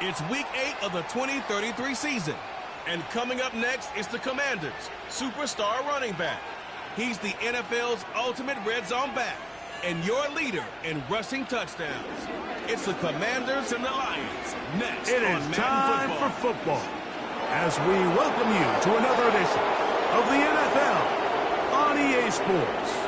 It's week 8 of the 2033 season. And coming up next is the Commanders' superstar running back. He's the NFL's ultimate red zone back and your leader in rushing touchdowns. It's the Commanders and the Lions next on Madden Football. It is time for football as we welcome you to another edition of the NFL on EA Sports.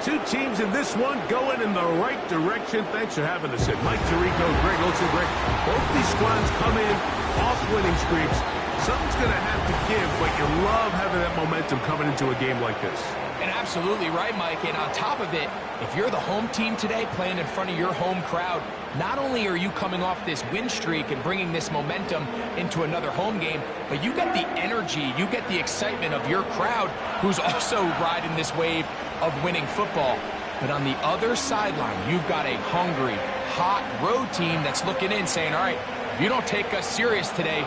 Two teams in this one going in the right direction. Thanks for having us in. Mike Tirico, Greg Olsen. Greg, both these squads come in off winning streaks. Something's going to have to give, but you love having that momentum coming into a game like this. And absolutely right, Mike. And on top of it, if you're the home team today playing in front of your home crowd, not only are you coming off this win streak and bringing this momentum into another home game, but you get the energy, you get the excitement of your crowd who's also riding this wave of winning football. But on the other sideline, you've got a hungry, hot road team that's looking in saying, all right, if you don't take us serious today,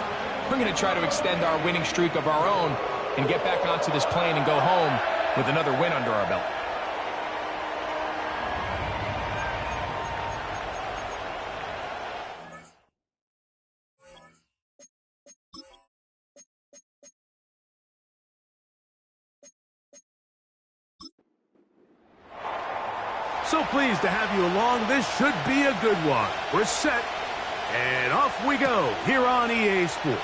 we're going to try to extend our winning streak of our own and get back onto this plane and go home with another win under our belt. So pleased to have you along. This should be a good one. We're set, and off we go here on EA Sports.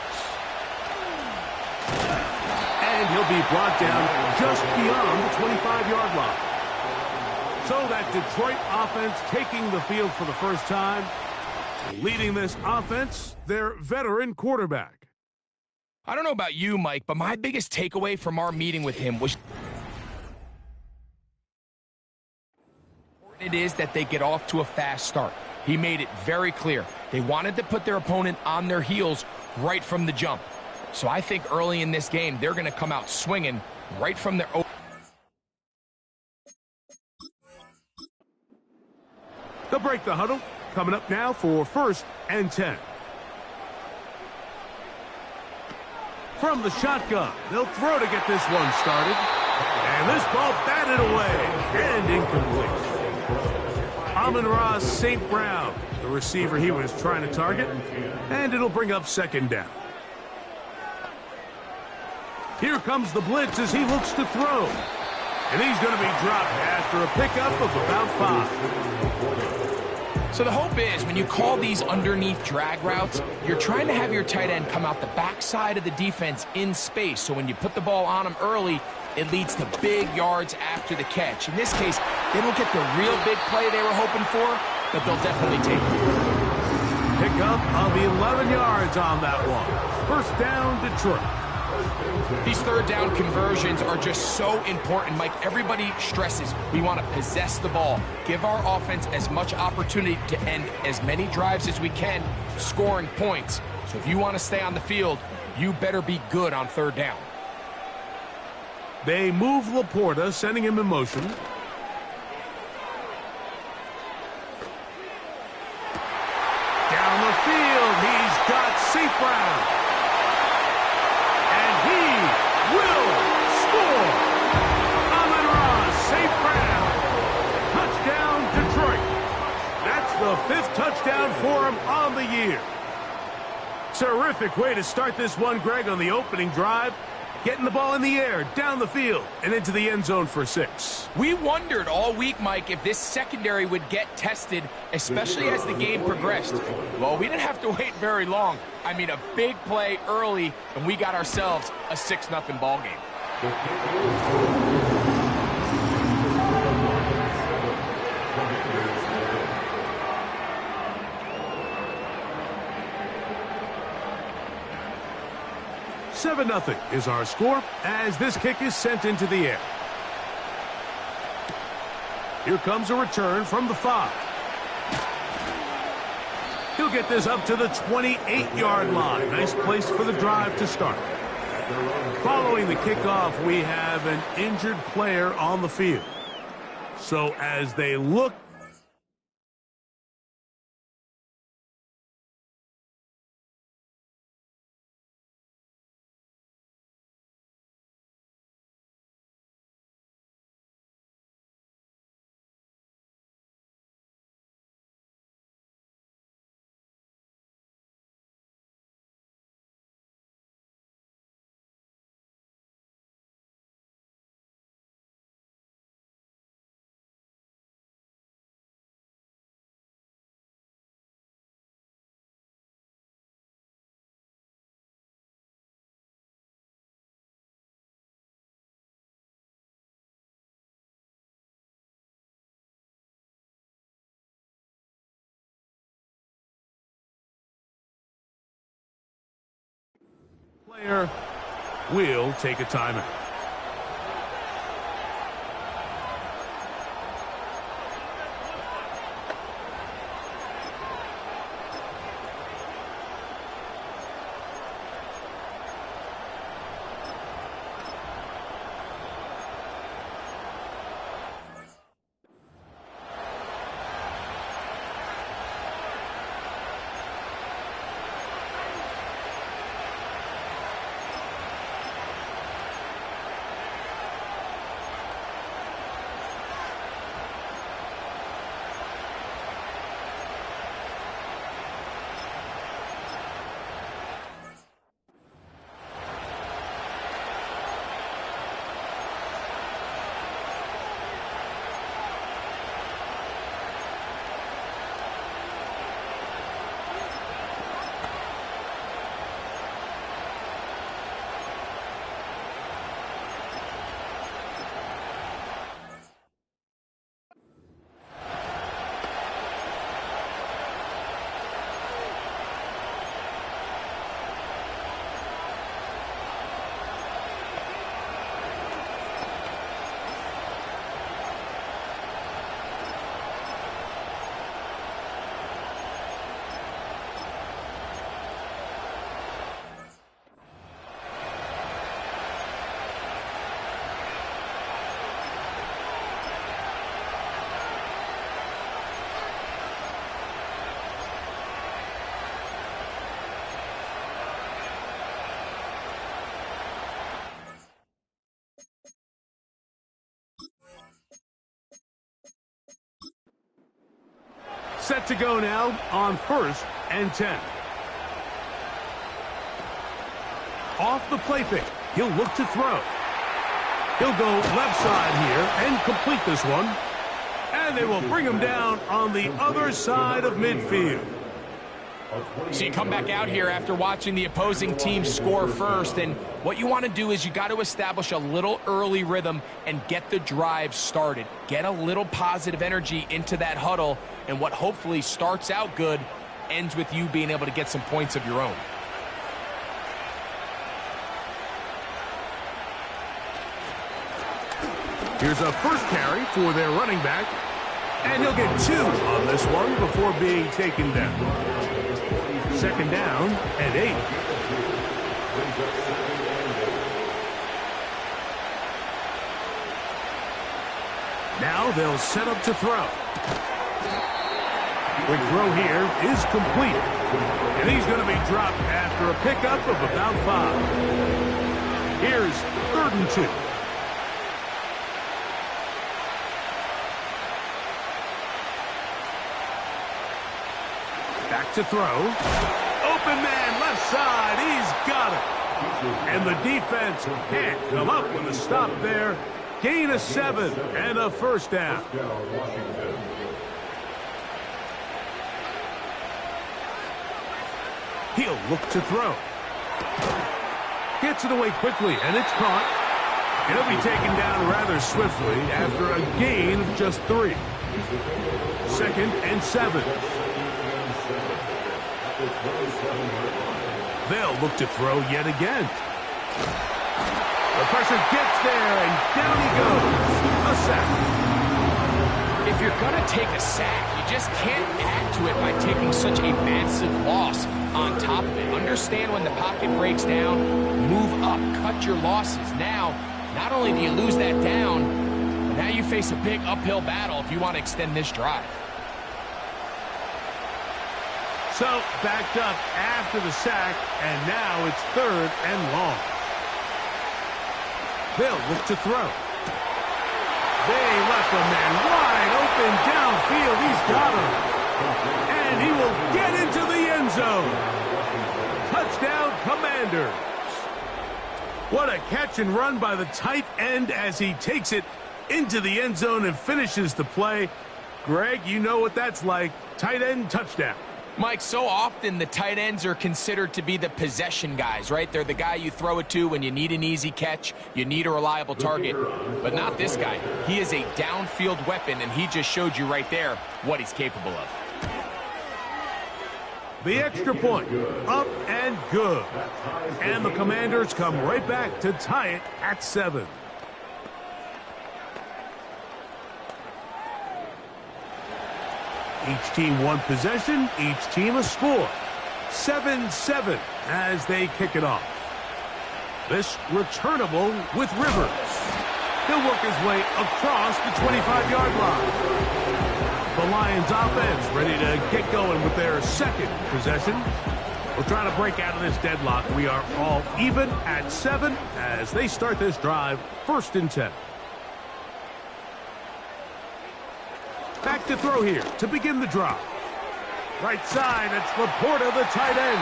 And he'll be brought down just beyond the 25-yard line. So that Detroit offense taking the field for the first time. Leading this offense, their veteran quarterback. I don't know about you, Mike, but my biggest takeaway from our meeting with him was it is that they get off to a fast start. He made it very clear. They wanted to put their opponent on their heels right from the jump. So I think early in this game, they're going to come out swinging right from their open. They'll break the huddle. Coming up now for 1st and 10. From the shotgun, they'll throw to get this one started. And this ball batted away and incomplete. Amon-Ra St. Brown, the receiver he was trying to target, and it'll bring up 2nd down. Here comes the blitz as he looks to throw. And he's going to be dropped after a pickup of about 5. So the hope is when you call these underneath drag routes, you're trying to have your tight end come out the backside of the defense in space. So when you put the ball on him early, it leads to big yards after the catch. In this case, they don't get the real big play they were hoping for, but they'll definitely take it. Pick up of 11 yards on that one. 1st down, Detroit. These 3rd down conversions are just so important, Mike. Everybody stresses we want to possess the ball, give our offense as much opportunity to end as many drives as we can, scoring points. So if you want to stay on the field, you better be good on 3rd down. They move Laporta, sending him in motion. Down the field, he's got St. Brown. And he will score. Amon-Ra St. Brown. Touchdown, Detroit. That's the 5th touchdown for him on the year. Terrific way to start this one, Greg, on the opening drive. Getting the ball in the air, down the field, and into the end zone for 6. We wondered all week, Mike, if this secondary would get tested, especially as the game progressed. Well, we didn't have to wait very long. I mean, a big play early, and we got ourselves a 6-0 ball game. Seven 0 is our score as this kick is sent into the air. Here comes a return from the 5. He'll get this up to the 28-yard line. Nice place for the drive to start. Following the kickoff, we have an injured player on the field. So as they look player will take a timeout. Set to go now on 1st and 10. Off the play fake. He'll look to throw. He'll go left side here and complete this one. And they will bring him down on the other side of midfield. So you come back out here after watching the opposing team score first, and what you want to do is you got to establish a little early rhythm and get the drive started. Get a little positive energy into that huddle, and what hopefully starts out good ends with you being able to get some points of your own. Here's a first carry for their running back, and he'll get 2 on this one before being taken down. Second down and 8. Now they'll set up to throw. Quick throw here is complete. And he's going to be dropped after a pickup of about 5. Here's 3rd and 2. Back to throw. Open man left side. He's got it. And the defense can't come up with a stop there. Gain of 7 and a first down. He'll look to throw. Gets it away quickly, and it's caught. He'll be taken down rather swiftly after a gain of just 3. 2nd and 7. They'll look to throw yet again. The pressure gets there, and down he goes. A sack. If you're going to take a sack, you just can't add to it by taking such a massive loss on top of it. Understand when the pocket breaks down, move up, cut your losses. Now, not only do you lose that down, but now you face a big uphill battle if you want to extend this drive. So, backed up after the sack, and now it's 3rd and long. They'll look to throw. They left a man wide open downfield. He's got him. And he will get into the end zone. Touchdown, Commanders. What a catch and run by the tight end as he takes it into the end zone and finishes the play. Greg, you know what that's like. Tight end touchdown. Mike, so often the tight ends are considered to be the possession guys, right? They're the guy you throw it to when you need an easy catch, you need a reliable target, but not this guy. He is a downfield weapon, and he just showed you right there what he's capable of. The extra point, up and good. And the Commanders come right back to tie it at 7. Each team one possession, each team a score. 7-7 as they kick it off. This returnable with Rivers. He'll work his way across the 25-yard line. The Lions offense ready to get going with their 2nd possession. We'll try to break out of this deadlock. We are all even at 7 as they start this drive, 1st and 10. Back to throw here to begin the drive. Right side, it's Laporta, the tight end.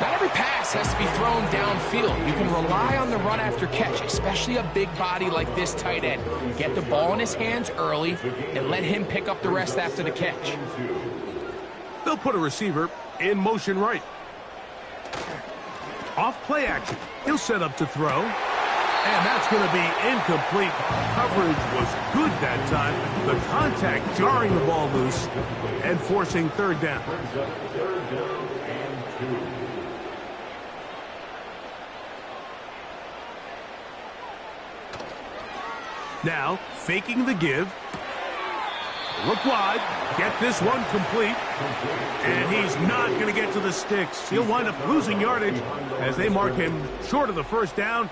Not every pass has to be thrown downfield. You can rely on the run after catch, especially a big body like this tight end. Get the ball in his hands early and let him pick up the rest after the catch. They'll put a receiver in motion right. Off play action. He'll set up to throw. And that's going to be incomplete. Coverage was good that time. The contact jarring the ball loose and forcing 3rd down. Now, faking the give. Look wide. Get this one complete. And he's not going to get to the sticks. He'll wind up losing yardage as they mark him short of the 1st down.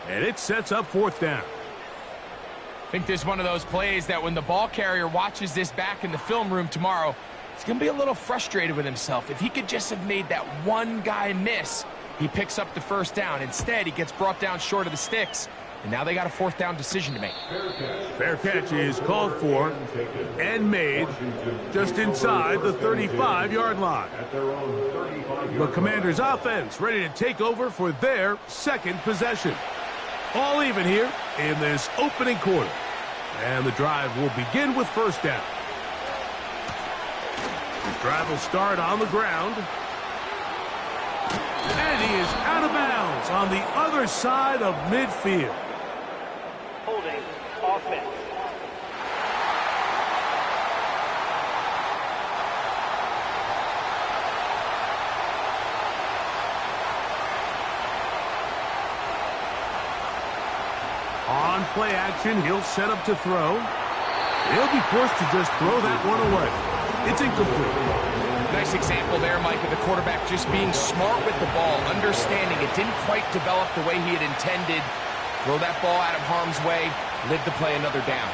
And it sets up 4th down. I think this is one of those plays that when the ball carrier watches this back in the film room tomorrow, he's going to be a little frustrated with himself. If he could just have made that one guy miss, he picks up the 1st down. Instead, he gets brought down short of the sticks, and now they got a 4th down decision to make. Fair catch is called for and made just inside the 35-yard line. The Commanders' offense ready to take over for their 2nd possession. All even here in this opening quarter. And the drive will begin with 1st down. The drive will start on the ground. And he is out of bounds on the other side of midfield. Holding offense. On play action, he'll set up to throw. He'll be forced to just throw that one away. It's incomplete. Nice example there, Mike, of the quarterback just being smart with the ball, understanding it didn't quite develop the way he had intended. Throw that ball out of harm's way, live to play another down.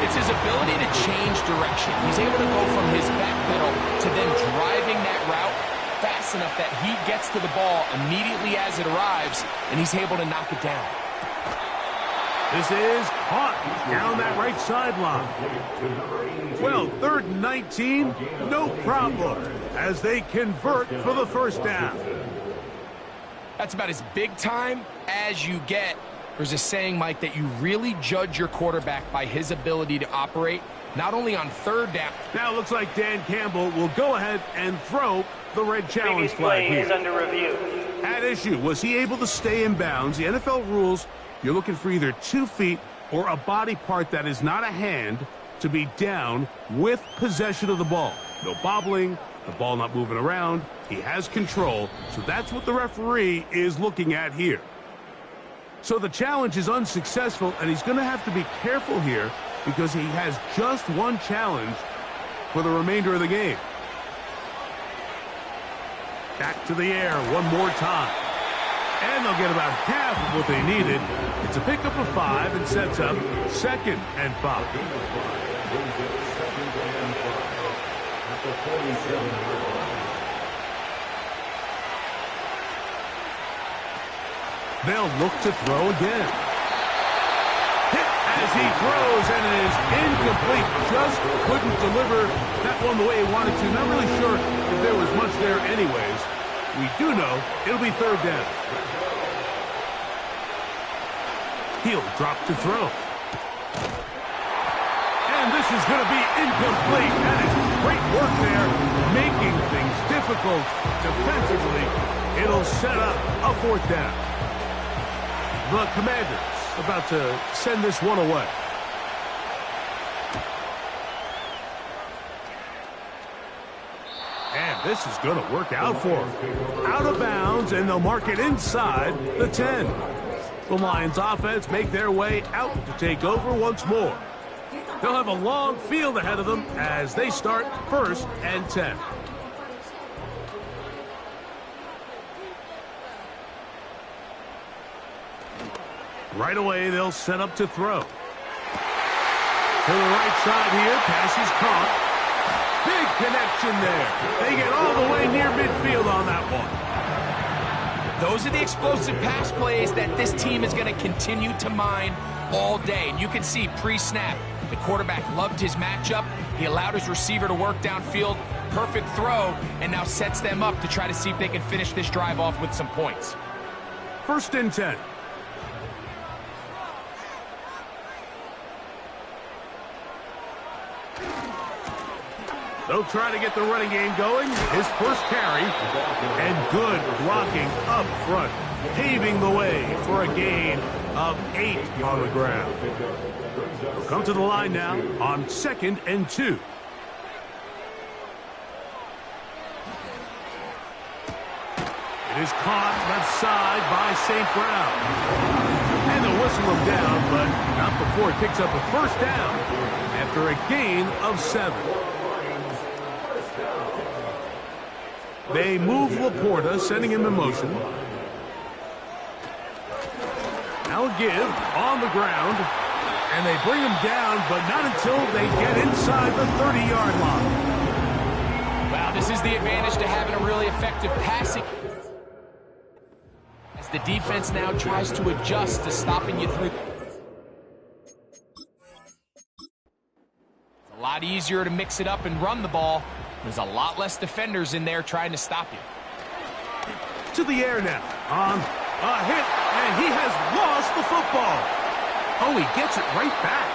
It's his ability to change direction. He's able to go from his back pedal to then driving that route fast enough that he gets to the ball immediately as it arrives, and he's able to knock it down. This is caught down that right sideline. Well, 3rd and 19, no problem, as they convert for the first down. That's about as big time as you get. There's a saying, Mike, that you really judge your quarterback by his ability to operate, not only on 3rd down. Now it looks like Dan Campbell will go ahead and throw the red challenge flag here. Is under review. At issue, was he able to stay in bounds? The NFL rules, you're looking for either 2 feet or a body part that is not a hand to be down with possession of the ball. No bobbling, the ball not moving around. He has control, so that's what the referee is looking at here. So the challenge is unsuccessful, and he's going to have to be careful here because he has just one challenge for the remainder of the game. Back to the air one more time. And they'll get about half of what they needed. It's a pickup of 5 and sets up 2nd and 5. They'll look to throw again. Hit as he throws, and it is incomplete. Just couldn't deliver that one the way he wanted to. Not really sure if there was much there anyways. We do know it'll be 3rd down. He'll drop to throw. And this is going to be incomplete. That is great work there, making things difficult defensively. It'll set up a 4th down. The Commanders about to send this one away. And this is going to work out for them. Out of bounds, and they'll mark it inside the 10. The Lions offense make their way out to take over once more. They'll have a long field ahead of them as they start 1st and 10. Right away, they'll set up to throw. To the right side here, pass is caught. Big connection there. They get all the way near midfield on that one. Those are the explosive pass plays that this team is going to continue to mine all day. And you can see pre-snap, the quarterback loved his matchup. He allowed his receiver to work downfield. Perfect throw, and now sets them up to try to see if they can finish this drive off with some points. 1st and 10. They'll try to get the running game going. His first carry, and good blocking up front, paving the way for a gain of 8 on the ground. They'll come to the line now on 2nd and 2. It is caught left side by St. Brown. And they'll whistle him down, but not before he picks up a 1st down after a gain of 7. They move Laporta, sending him in motion. Now give on the ground, and they bring him down, but not until they get inside the 30-yard line. Wow, this is the advantage to having a really effective passing. As the defense now tries to adjust to stopping you through. It's a lot easier to mix it up and run the ball. There's a lot less defenders in there trying to stop you. To the air now on a hit, and he has lost the football. Oh, he gets it right back.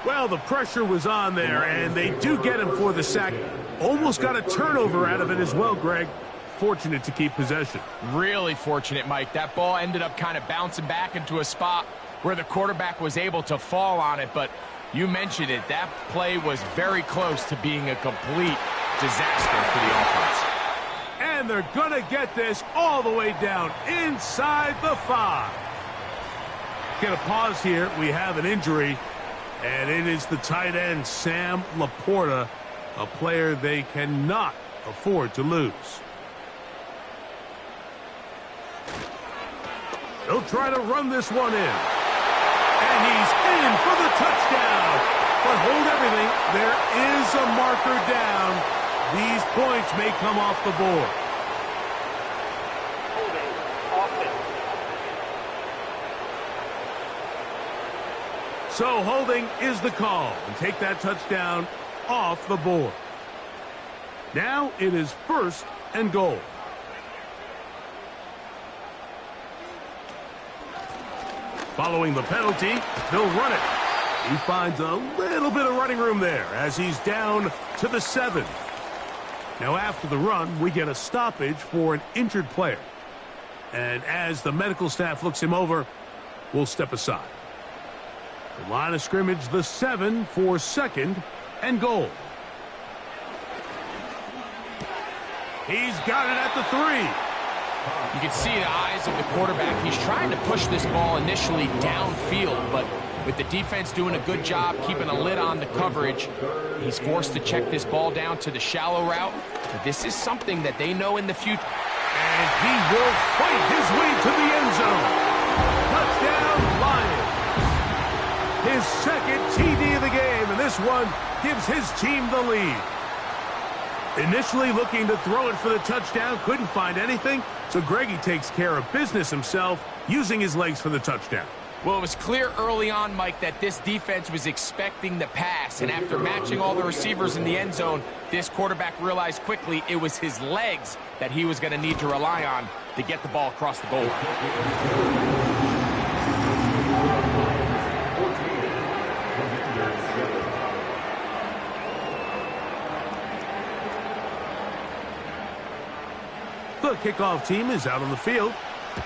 Well, the pressure was on there, and they do get him for the sack. Almost got a turnover out of it as well, Greg. Fortunate to keep possession. Really fortunate, Mike. That ball ended up kind of bouncing back into a spot where the quarterback was able to fall on it, but you mentioned it. That play was very close to being a complete disaster for the offense. And they're going to get this all the way down inside the 5. Get a pause here. We have an injury, and it is the tight end, Sam Laporta, a player they cannot afford to lose. They'll try to run this one in. And he's in for the touchdown. But hold everything. There is a marker down. These points may come off the board. Holding offense. So holding is the call, and take that touchdown off the board. Now it is 1st and goal. Following the penalty, they'll run it. He finds a little bit of running room there as he's down to the 7. Now after the run, we get a stoppage for an injured player. And as the medical staff looks him over, we'll step aside. The line of scrimmage, the 7 for 2nd and goal. He's got it at the 3. You can see the eyes of the quarterback. He's trying to push this ball initially downfield, but with the defense doing a good job keeping a lid on the coverage, he's forced to check this ball down to the shallow route. But this is something that they know in the future. And he will fight his way to the end zone. Touchdown, Lions. His 2nd TD of the game, and this one gives his team the lead. Initially looking to throw it for the touchdown, couldn't find anything, so Greggy takes care of business himself, using his legs for the touchdown. Well, it was clear early on, Mike, that this defense was expecting the pass, and after matching all the receivers in the end zone, this quarterback realized quickly it was his legs that he was going to need to rely on to get the ball across the goal line. The kickoff team is out on the field,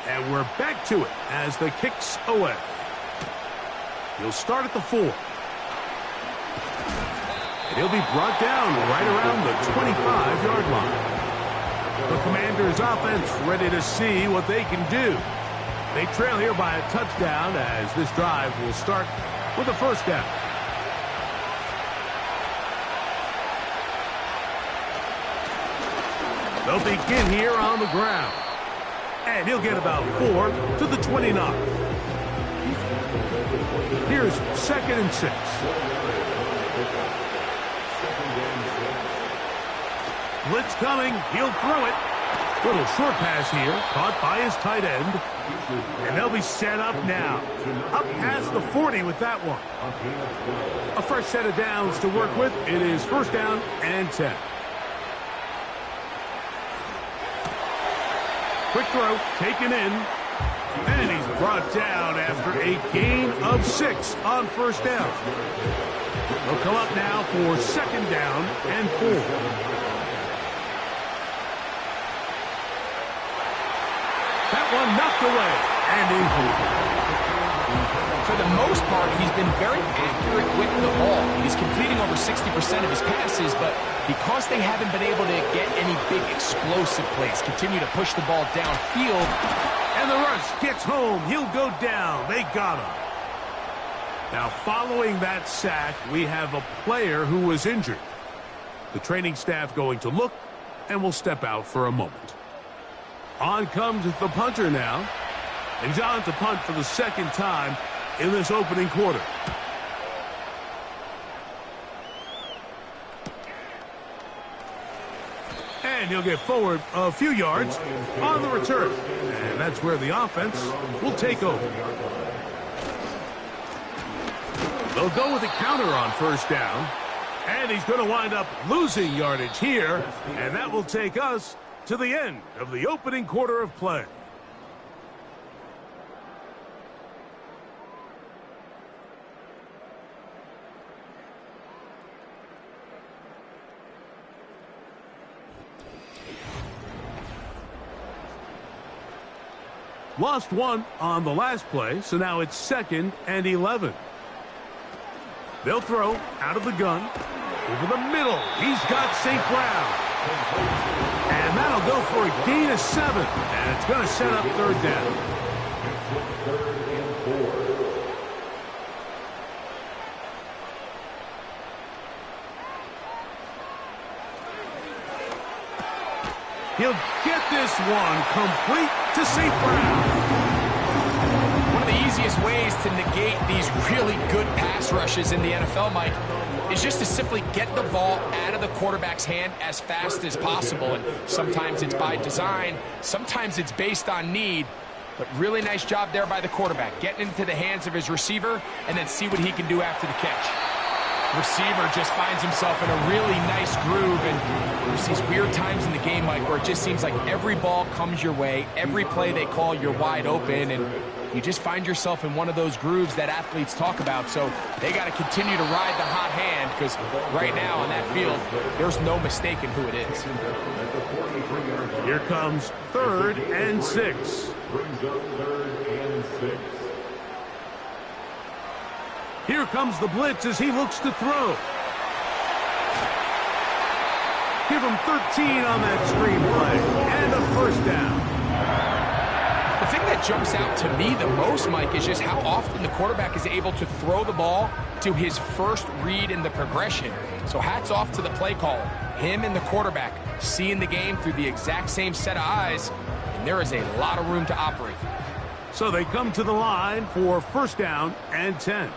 and we're back to it as the kick's away. He'll start at the 4. And he'll be brought down right around the 25-yard line. The Commanders' offense ready to see what they can do. They trail here by a touchdown as this drive will start with a 1st down. They'll begin here on the ground. And he'll get about 4 to the 29. Here's 2nd and 6. Blitz coming. He'll throw it. Little short pass here, caught by his tight end. And they'll be set up now. Up past the 40 with that one. A fresh set of downs to work with. It is 1st down and 10. Quick throw, taken in, and he's brought down after a gain of 6 on 1st down. They'll come up now for 2nd down and 4. That one knocked away and incomplete. For the most part, he's been very accurate with the ball. He's completing over 60% of his passes, but because they haven't been able to get any big explosive plays, continue to push the ball downfield. And the rush gets home. He'll go down. They got him. Now, following that sack, we have a player who was injured. The training staff going to look, and will step out for a moment. On comes the punter now. And he's on to punt for the 2nd time in this opening quarter. And he'll get forward a few yards on the return. And that's where the offense will take over. They'll go with a counter on 1st down. And he's going to wind up losing yardage here. And that will take us to the end of the opening quarter of play. Lost 1 on the last play, so now it's 2nd and 11. They'll throw out of the gun. Over the middle, he's got St. Brown. And that'll go for a gain of 7. And it's going to set up 3rd down. He'll get this one complete to St. Brown. One of the easiest ways to negate these really good pass rushes in the NFL, Mike, is just to simply get the ball out of the quarterback's hand as fast as possible. And sometimes it's by design, sometimes it's based on need. But really nice job there by the quarterback, getting into the hands of his receiver and then see what he can do after the catch. Receiver just finds himself in a really nice groove, and there's these weird times in the game, Mike, where it just seems like every ball comes your way, every play they call, you're wide open, and you just find yourself in one of those grooves that athletes talk about. So they got to continue to ride the hot hand, because right now on that field, there's no mistaking who it is. Here comes 3rd and 6. Here comes the blitz as he looks to throw. Give him 13 on that screen play, and a first down. The thing that jumps out to me the most, Mike, is just how often the quarterback is able to throw the ball to his first read in the progression. So hats off to the play caller. Him and the quarterback seeing the game through the exact same set of eyes, and there is a lot of room to operate. So they come to the line for first down and 10.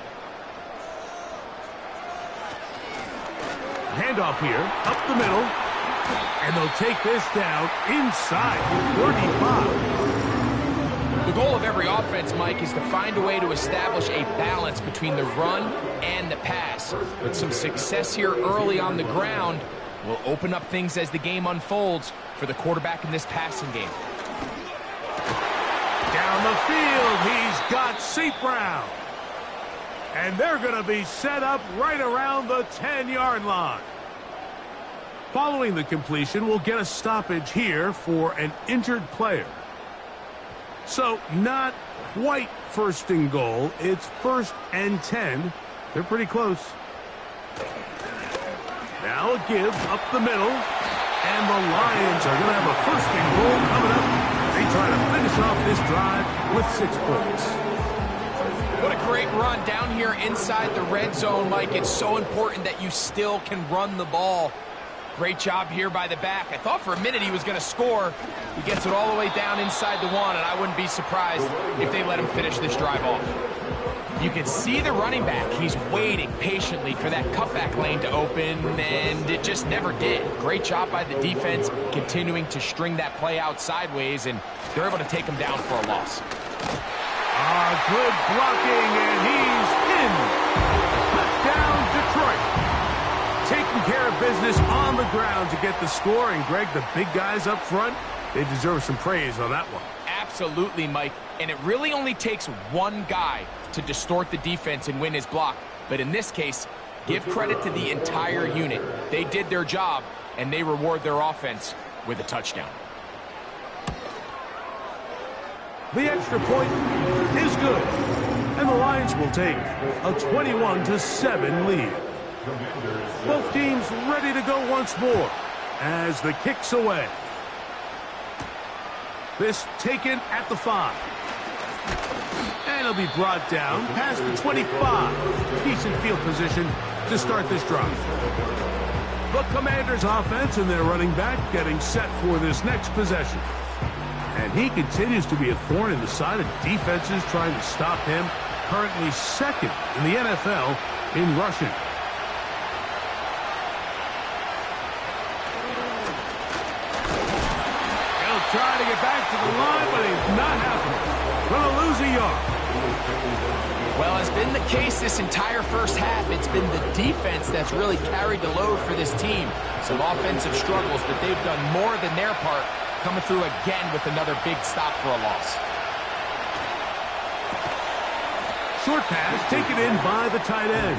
Handoff here, up the middle, and they'll take this down inside 35. The goal of every offense, Mike, is to find a way to establish a balance between the run and the pass. But some success here early on the ground will open up things as the game unfolds for the quarterback in this passing game. Down the field, he's got St. Brown. And they're going to be set up right around the 10-yard line. Following the completion, we'll get a stoppage here for an injured player. So not quite 1st and goal. It's 1st and 10. They're pretty close. Now a give up the middle. And the Lions are going to have a 1st and goal coming up. They try to finish off this drive with 6 points. What a great run down here inside the red zone, Mike. It's so important that you still can run the ball. Great job here by the back. I thought for a minute he was going to score. He gets it all the way down inside the 1, and I wouldn't be surprised if they let him finish this drive off. You can see the running back. He's waiting patiently for that cutback lane to open, and it just never did. Great job by the defense, continuing to string that play out sideways, and they're able to take him down for a loss. Good blocking, and he's in. Touchdown, Detroit. Taking care of business on the ground to get the score, and Greg, the big guys up front, they deserve some praise on that one. Absolutely, Mike, and it really only takes one guy to distort the defense and win his block. But in this case, give credit to the entire unit. They did their job, and they reward their offense with a touchdown. The extra point is good, and the Lions will take a 21-7 lead. Both teams ready to go once more as the kick's away. This taken at the 5. And it'll be brought down past the 25. Decent field position to start this drive. The Commanders' offense and their running back getting set for this next possession. And he continues to be a thorn in the side of defenses trying to stop him. Currently 2nd in the NFL in rushing. He'll try to get back to the line, but it's not happening. Gonna lose a yard. Well, as been the case this entire first half, it's been the defense that's really carried the load for this team. Some offensive struggles, but they've done more than their part, coming through again with another big stop for a loss. Short pass taken in by the tight end.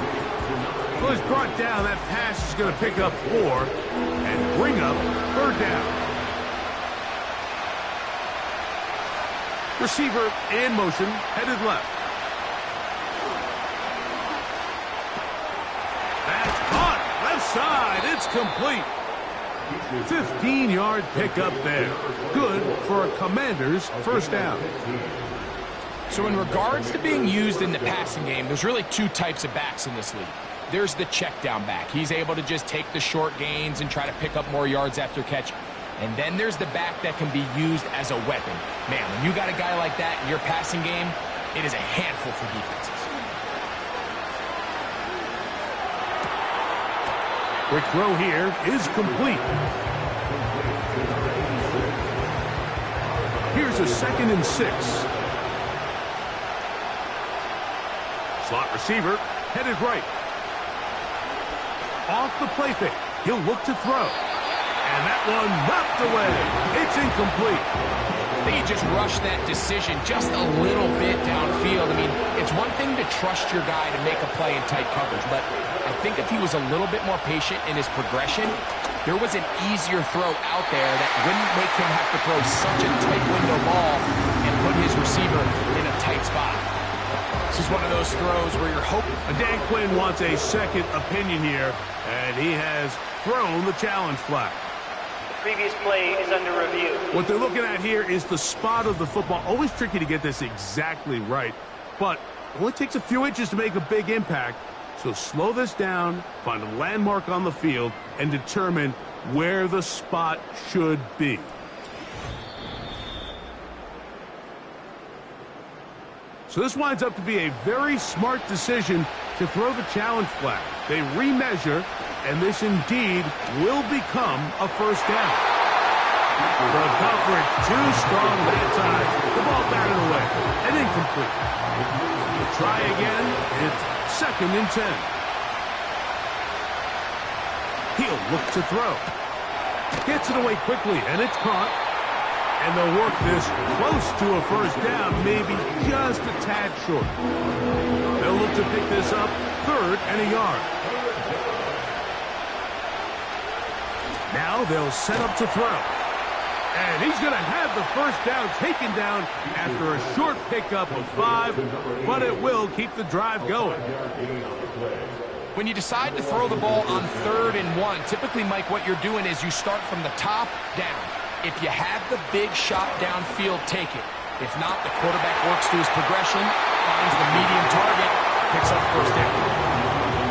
Well, he's brought down. That pass is going to pick up 4 and bring up 3rd down. Receiver in motion, headed left. That's caught. Left side. It's complete. 15-yard pickup there. Good for a Commander's first down. So in regards to being used in the passing game, there's really 2 types of backs in this league. There's the check down back. He's able to just take the short gains and try to pick up more yards after catch. And then there's the back that can be used as a weapon. Man, when you got a guy like that in your passing game, it is a handful for defenses. Quick throw here is complete. Here's It's a 2nd and 6. Slot receiver, headed right. Off the play fake. He'll look to throw. And that one knocked away. It's incomplete. I think he just rushed that decision just a little bit downfield. I mean, it's one thing to trust your guy to make a play in tight coverage, but I think if he was a little bit more patient in his progression, there was an easier throw out there that wouldn't make him have to throw such a tight window ball and put his receiver in a tight spot. This is one of those throws where you're hoping. Dan Quinn wants a second opinion here, and he has thrown the challenge flag. Previous play is under review. What they're looking at here is the spot of the football. Always tricky to get this exactly right, but it only takes a few inches to make a big impact. So slow this down, find a landmark on the field, and determine where the spot should be. So this winds up to be a very smart decision to throw the challenge flag. They remeasure, and this indeed will become a first down. The coverage too strong that time. The ball batted away and incomplete. Try again. It's 2nd and 10. He'll look to throw. Gets it away quickly, and it's caught. And they'll work this close to a first down, maybe just a tad short. They'll look to pick this up 3rd and a yard. Now they'll set up to throw. And he's going to have the first down taken down after a short pickup of 5, but it will keep the drive going. When you decide to throw the ball on 3rd and 1, typically, Mike, what you're doing is you start from the top down. If you have the big shot downfield, take it. If not, the quarterback works through his progression, finds the medium target, picks up first down.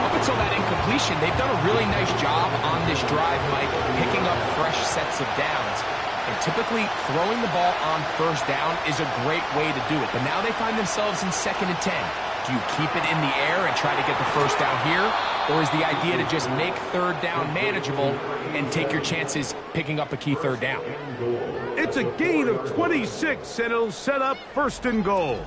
Up until that incompletion, they've done a really nice job on this drive, Mike, picking up fresh sets of downs. And typically, throwing the ball on first down is a great way to do it. But now they find themselves in 2nd and 10. Do you keep it in the air and try to get the first down here? Or is the idea to just make 3rd down manageable and take your chances picking up a key 3rd down? It's a gain of 26, and it'll set up 1st and goal.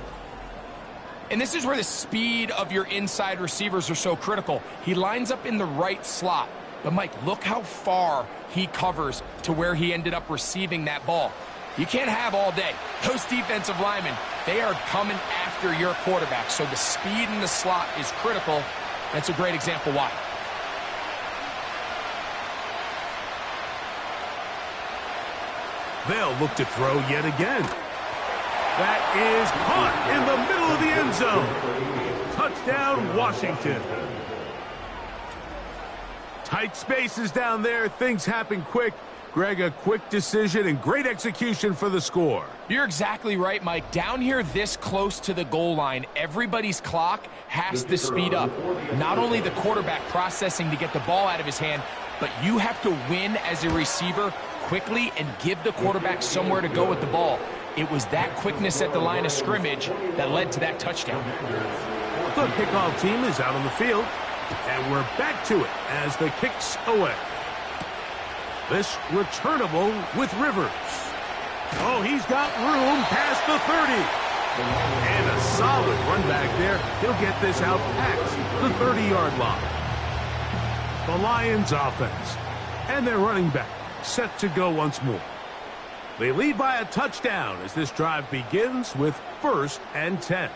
And this is where the speed of your inside receivers are so critical. He lines up in the right slot. But, Mike, look how far he covers to where he ended up receiving that ball. You can't have all day. Those defensive linemen, they are coming after your quarterback. So the speed in the slot is critical. That's a great example why. They'll look to throw yet again. That is caught in the middle of the end zone. Touchdown, Washington. Tight spaces down there. Things happen quick. Greg, a quick decision and great execution for the score. You're exactly right, Mike. Down here this close to the goal line, everybody's clock has to speed up. Not only the quarterback processing to get the ball out of his hand, but you have to win as a receiver quickly and give the quarterback somewhere to go with the ball. It was that quickness at the line of scrimmage that led to that touchdown. The kickoff team is out on the field, and we're back to it as the kick's away. This returnable with Rivers. Oh, he's got room past the 30. And a solid run back there. He'll get this out past the 30-yard line. The Lions offense and their running back set to go once more. They lead by a touchdown as this drive begins with 1st and 10.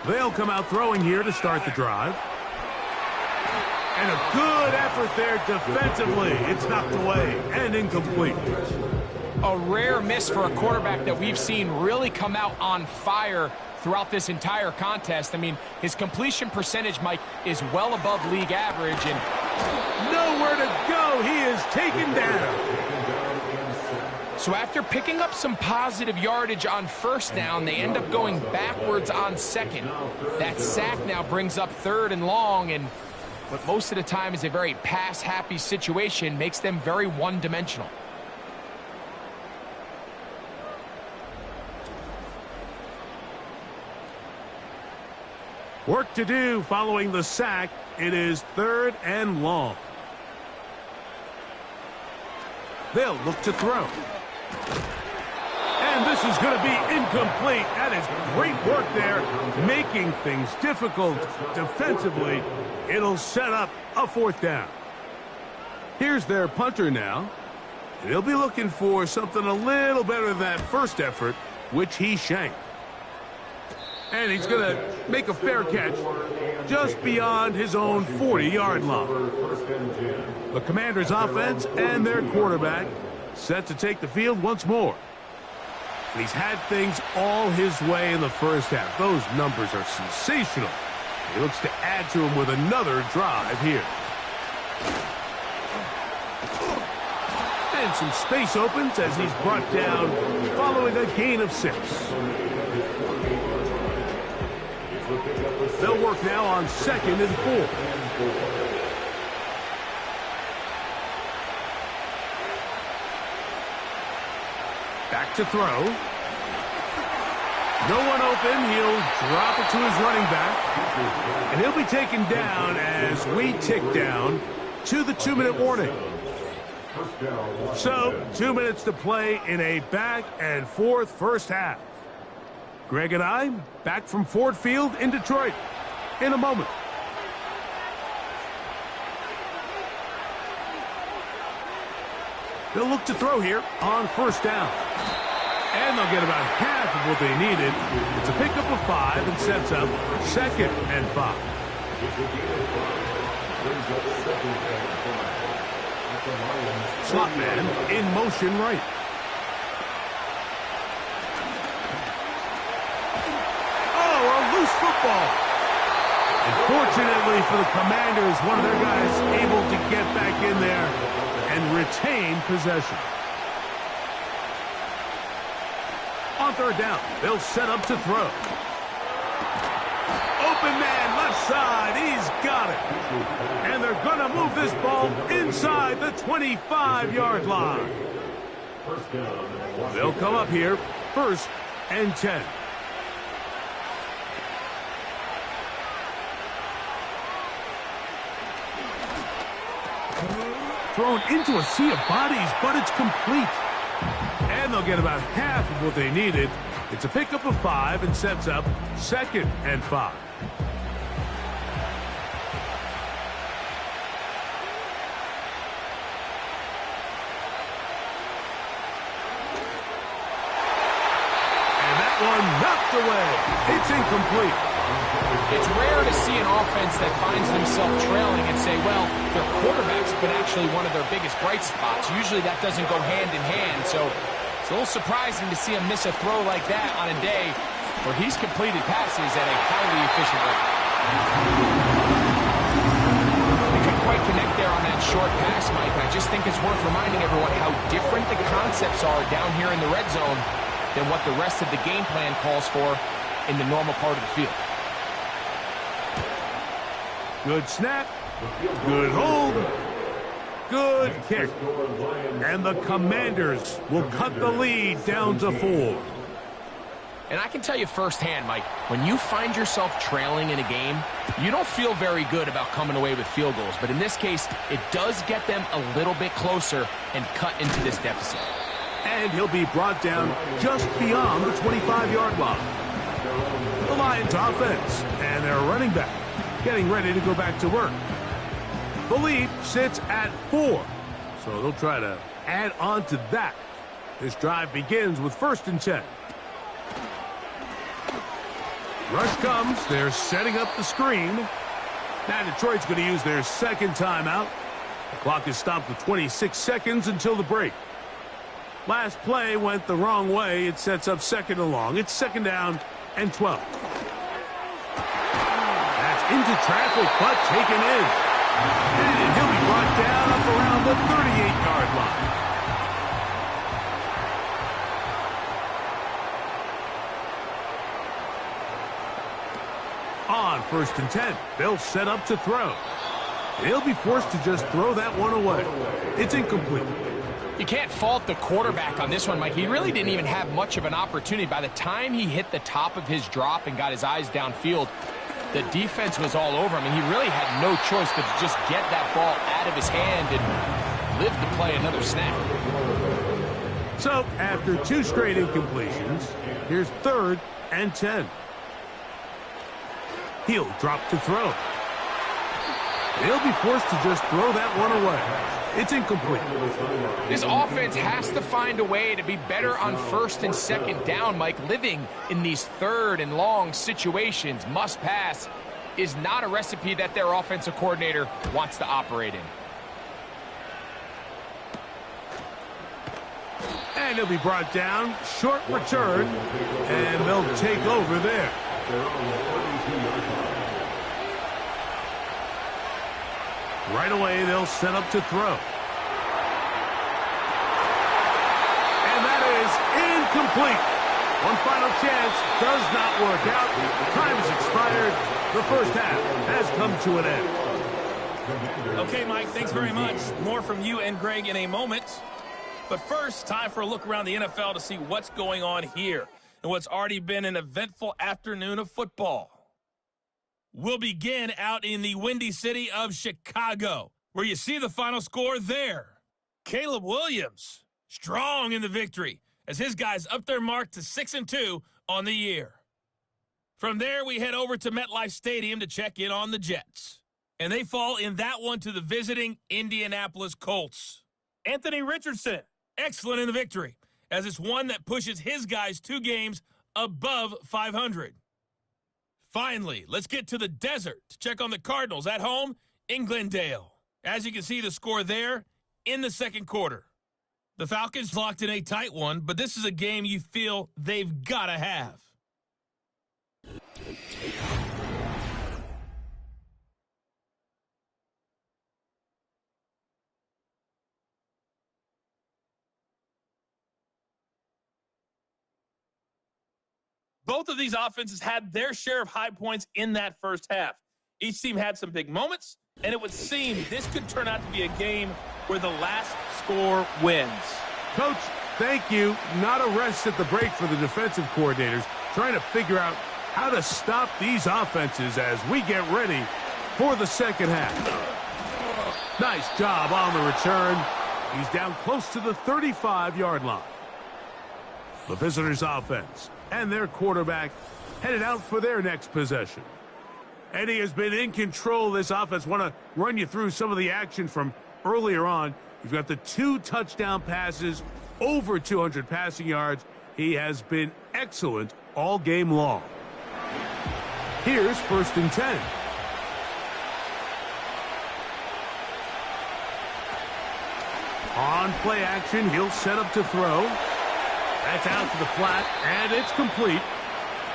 They'll come out throwing here to start the drive. And a good effort there defensively. It's knocked away and incomplete. A rare miss for a quarterback that we've seen really come out on fire throughout this entire contest. I mean, his completion percentage, Mike, is well above league average. And nowhere to go. He is taken down. So after picking up some positive yardage on 1st down, they end up going backwards on 2nd. That sack now brings up 3rd and long, and what most of the time is a very pass-happy situation makes them very one-dimensional. Work to do following the sack. It is 3rd and long. They'll look to throw. And this is going to be incomplete. That is great work there, making things difficult defensively. It'll set up a 4th down. Here's their punter now. And he'll be looking for something a little better than that first effort, which he shanked. And he's going to make a fair catch just beyond his own 40-yard line. The Commanders' offense and their quarterback set to take the field once more. And he's had things all his way in the first half. Those numbers are sensational. He looks to add to them with another drive here. And some space opens as he's brought down following a gain of 6. They'll work now on 2nd and 4. Back to throw. No one open. He'll drop it to his running back. And he'll be taken down as we tick down to the 2-minute warning. So, 2 minutes to play in a back-and-forth first half. Greg and I back from Ford Field in Detroit in a moment. They'll look to throw here on 1st down. And they'll get about half of what they needed. It's a pickup of 5 and sets up 2nd and 5. Slot man in motion right. Oh, a loose football. And fortunately for the Commanders, one of their guys able to get back in there and retain possession. On 3rd down, they'll set up to throw. Open man, left side, he's got it. And they're going to move this ball inside the 25-yard line. They'll come up here, 1st and 10. Thrown into a sea of bodies, but it's complete. And they'll get about half of what they needed. It's a pickup of 5 and sets up 2nd and 5. And that one knocked away. It's incomplete. It's rare to see an offense that finds themselves trailing and say, well, their quarterback's been actually one of their biggest bright spots. Usually that doesn't go hand in hand, so it's a little surprising to see him miss a throw like that on a day where he's completed passes at a highly efficient rate. They couldn't quite connect there on that short pass, Mike. I just think it's worth reminding everyone how different the concepts are down here in the red zone than what the rest of the game plan calls for in the normal part of the field. Good snap, good hold, good kick. And the Commanders will cut the lead down to 4. And I can tell you firsthand, Mike, when you find yourself trailing in a game, you don't feel very good about coming away with field goals. But in this case, it does get them a little bit closer and cut into this deficit. And he'll be brought down just beyond the 25-yard line. The Lions offense and their running back getting ready to go back to work. The lead sits at 4, so they'll try to add on to that. This drive begins with 1st and 10. Rush comes. They're setting up the screen. Now Detroit's going to use their 2nd timeout. The clock is stopped with 26 seconds until the break. Last play went the wrong way. It sets up 2nd and long. It's 2nd down and 12. Into traffic, but taken in. And he'll be brought down up around the 38-yard line. On 1st and 10, they'll set up to throw. He'll be forced to just throw that one away. It's incomplete. You can't fault the quarterback on this one, Mike. He really didn't even have much of an opportunity. By the time he hit the top of his drop and got his eyes downfield, the defense was all over him, and he really had no choice but to just get that ball out of his hand and live to play another snap. So, after 2 straight incompletions, here's 3rd and 10. He'll drop to throw. He'll be forced to just throw that one away. It's incomplete. This offense has to find a way to be better on 1st and 2nd down, Mike. Living in these 3rd and long situations, must pass, is not a recipe that their offensive coordinator wants to operate in. And he'll be brought down, short return, and they'll take over there. Right away, they'll set up to throw. And that is incomplete. One final chance does not work out. Time has expired. The first half has come to an end. Okay, Mike, thanks very much. More from you and Greg in a moment. But first, time for a look around the NFL to see what's going on here and what's already been an eventful afternoon of football. We'll begin out in the windy city of Chicago, where you see the final score there. Caleb Williams, strong in the victory, as his guys up their mark to 6-2 on the year. From there, we head over to MetLife Stadium to check in on the Jets. And they fall in that one to the visiting Indianapolis Colts. Anthony Richardson, excellent in the victory, as it's one that pushes his guys 2 games above 500. Finally, let's get to the desert to check on the Cardinals at home in Glendale. As you can see, the score there in the 2nd quarter. The Falcons locked in a tight one, but this is a game you feel they've got to have. Both of these offenses had their share of high points in that first half. Each team had some big moments, and it would seem this could turn out to be a game where the last score wins. Coach, thank you. Not a rest at the break for the defensive coordinators, trying to figure out how to stop these offenses as we get ready for the second half. Nice job on the return. He's down close to the 35-yard line. The visitors' offense and their quarterback headed out for their next possession. And he has been in control of this offense. Want to run you through some of the action from earlier on. You've got the 2 touchdown passes, over 200 passing yards. He has been excellent all game long. Here's 1st and 10. On play action, he'll set up to throw. That's out to the flat, and it's complete.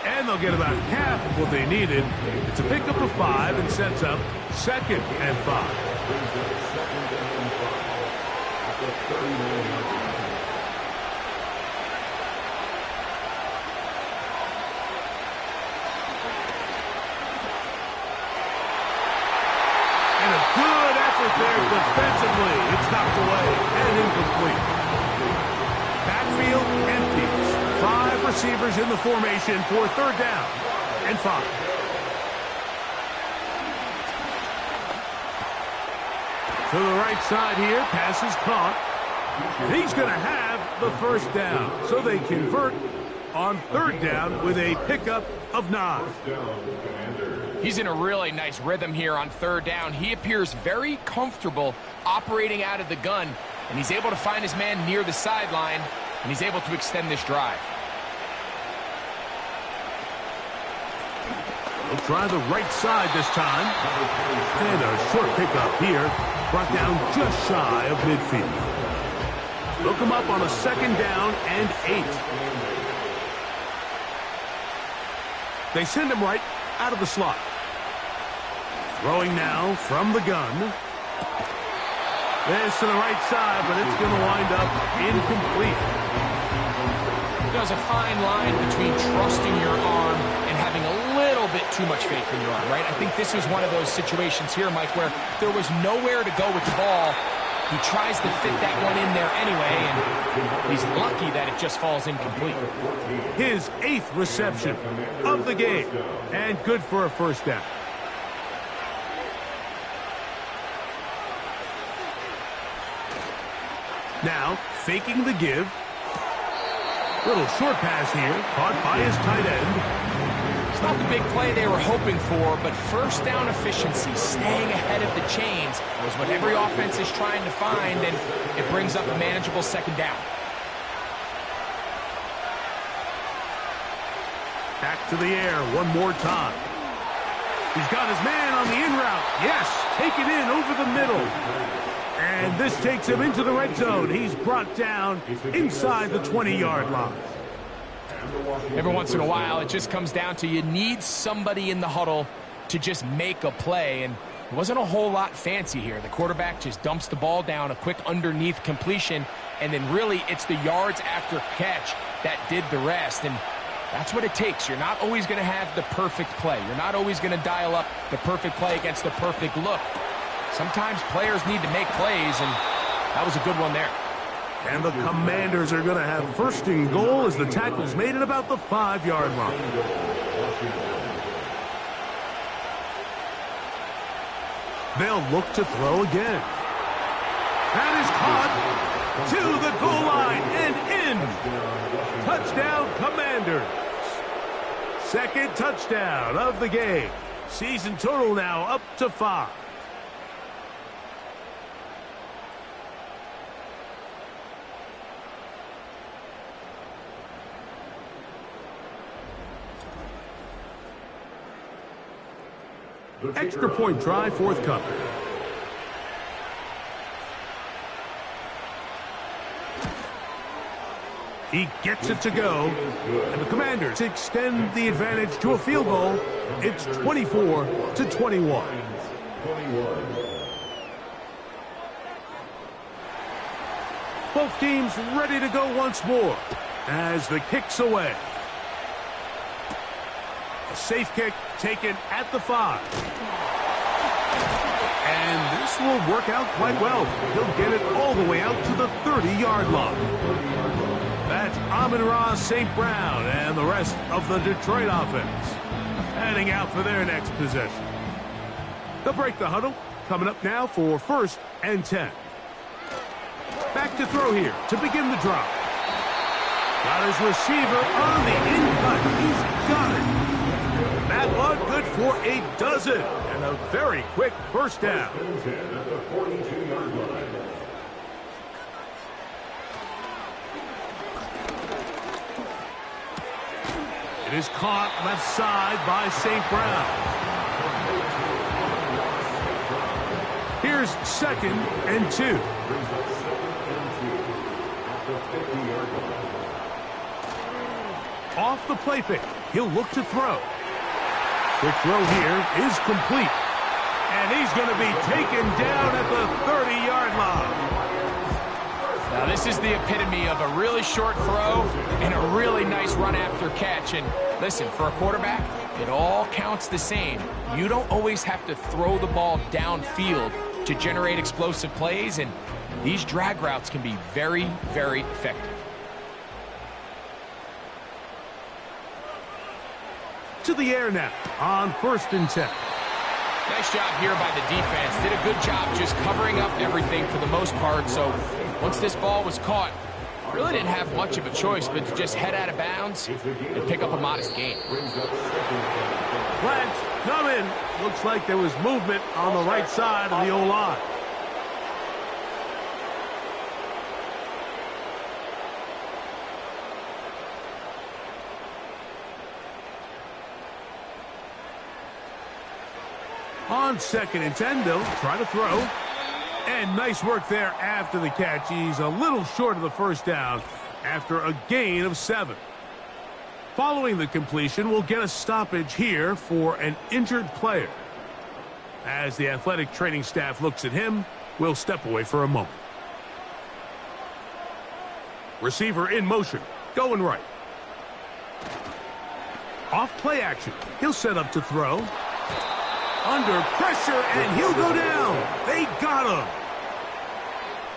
And they'll get about half of what they needed. It's a pickup of 5 and sets up 2nd and 5. And a good effort there defensively. It's knocked away and incomplete. Backfield empties. 5 receivers in the formation for 3rd down and 5. To the right side here, pass is caught. And he's going to have the 1st down. So they convert on 3rd down with a pickup of 9. He's in a really nice rhythm here on 3rd down. He appears very comfortable operating out of the gun, and he's able to find his man near the sideline, and he's able to extend this drive. They'll try the right side this time. And a short pickup here, brought down just shy of midfield. Look him up on a 2nd down and 8. They send him right out of the slot. Throwing now from the gun. This to the right side, but it's going to wind up incomplete. There's a fine line between trusting your arm and having a little bit too much faith in your arm, right? I think this was one of those situations here, Mike, where there was nowhere to go with the ball. He tries to fit that one in there anyway, and he's lucky that it just falls incomplete. His 8th reception of the game, and good for a 1st down. Now, faking the give. Little short pass here, caught by his tight end. It's not the big play they were hoping for, but first down efficiency, staying ahead of the chains, was what every offense is trying to find, and it brings up a manageable second down. Back to the air one more time. He's got his man on the in route. Yes, taken in over the middle. And this takes him into the red zone. He's brought down inside the 20-yard line. Every once in a while, it just comes down to you need somebody in the huddle to just make a play, and it wasn't a whole lot fancy here. The quarterback just dumps the ball down, a quick underneath completion, and then really it's the yards after catch that did the rest, and that's what it takes. You're not always going to have the perfect play. You're not always going to dial up the perfect play against the perfect look. Sometimes players need to make plays, and that was a good one there. And the Commanders are going to have first and goal as the tackle's made at about the 5-yard line. They'll look to throw again. That is caught to the goal line and in. Touchdown, Commanders. Second touchdown of the game. Season total now up to 5. Extra point try forthcoming. He gets it to go, and the Commanders extend the advantage to a field goal. It's 24-21. Both teams ready to go once more as the kick's away. A safe kick taken at the 5. And this will work out quite well. He'll get it all the way out to the 30-yard line. That's Amon-Ra St. Brown and the rest of the Detroit offense heading out for their next possession. They'll break the huddle. Coming up now for 1st and 10. Back to throw here to begin the drive. Got his receiver on the in-cut. He's got it. That one good for a dozen and a very quick first down. It is caught left side by St. Brown. Here's 2nd and 2. Off the play fake. He'll look to throw. Quick throw here is complete. And he's going to be taken down at the 30-yard line. Now, this is the epitome of a really short throw and a really nice run after catch. And listen, for a quarterback, it all counts the same. You don't always have to throw the ball downfield to generate explosive plays, and these drag routes can be very, very effective. To the air now on 1st and 10. Nice job here by the defense. Did a good job just covering up everything for the most part. So once this ball was caught, really didn't have much of a choice but to just head out of bounds and pick up a modest gain. Flags coming. Looks like there was movement on the right side of the O-line. On 2nd and 10, they'll try to throw. And nice work there after the catch. He's a little short of the first down after a gain of 7. Following the completion, we'll get a stoppage here for an injured player. As the athletic training staff looks at him, we'll step away for a moment. Receiver in motion, going right. Off play action. He'll set up to throw. Under pressure, and he'll go down. They got him.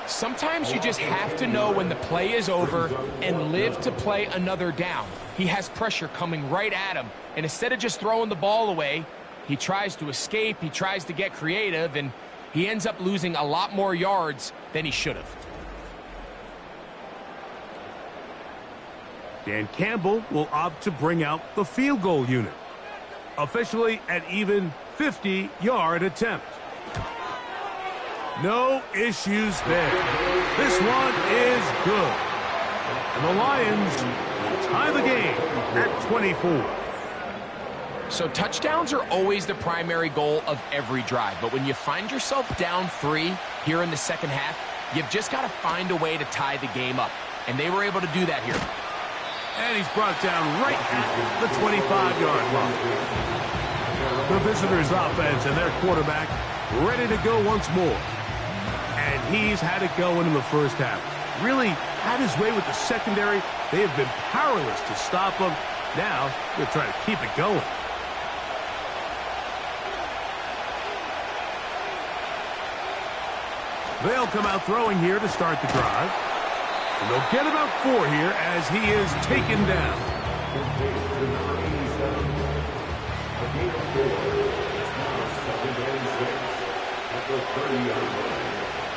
Sometimes you just have to know when the play is over and live to play another down. He has pressure coming right at him, and instead of just throwing the ball away, he tries to escape, he tries to get creative, and he ends up losing a lot more yards than he should have. Dan Campbell will opt to bring out the field goal unit. Officially an even 50-yard attempt. No issues there. This one is good. And the Lions tie the game at 24. So touchdowns are always the primary goal of every drive. But when you find yourself down 3 here in the second half, you've just got to find a way to tie the game up. And they were able to do that here. And he's brought down right at the 25-yard line. The visitors' offense and their quarterback ready to go once more. And he's had it going in the first half. Really had his way with the secondary. They have been powerless to stop him. Now they're trying to keep it going. They'll come out throwing here to start the drive. And they'll get about 4 here as he is taken down.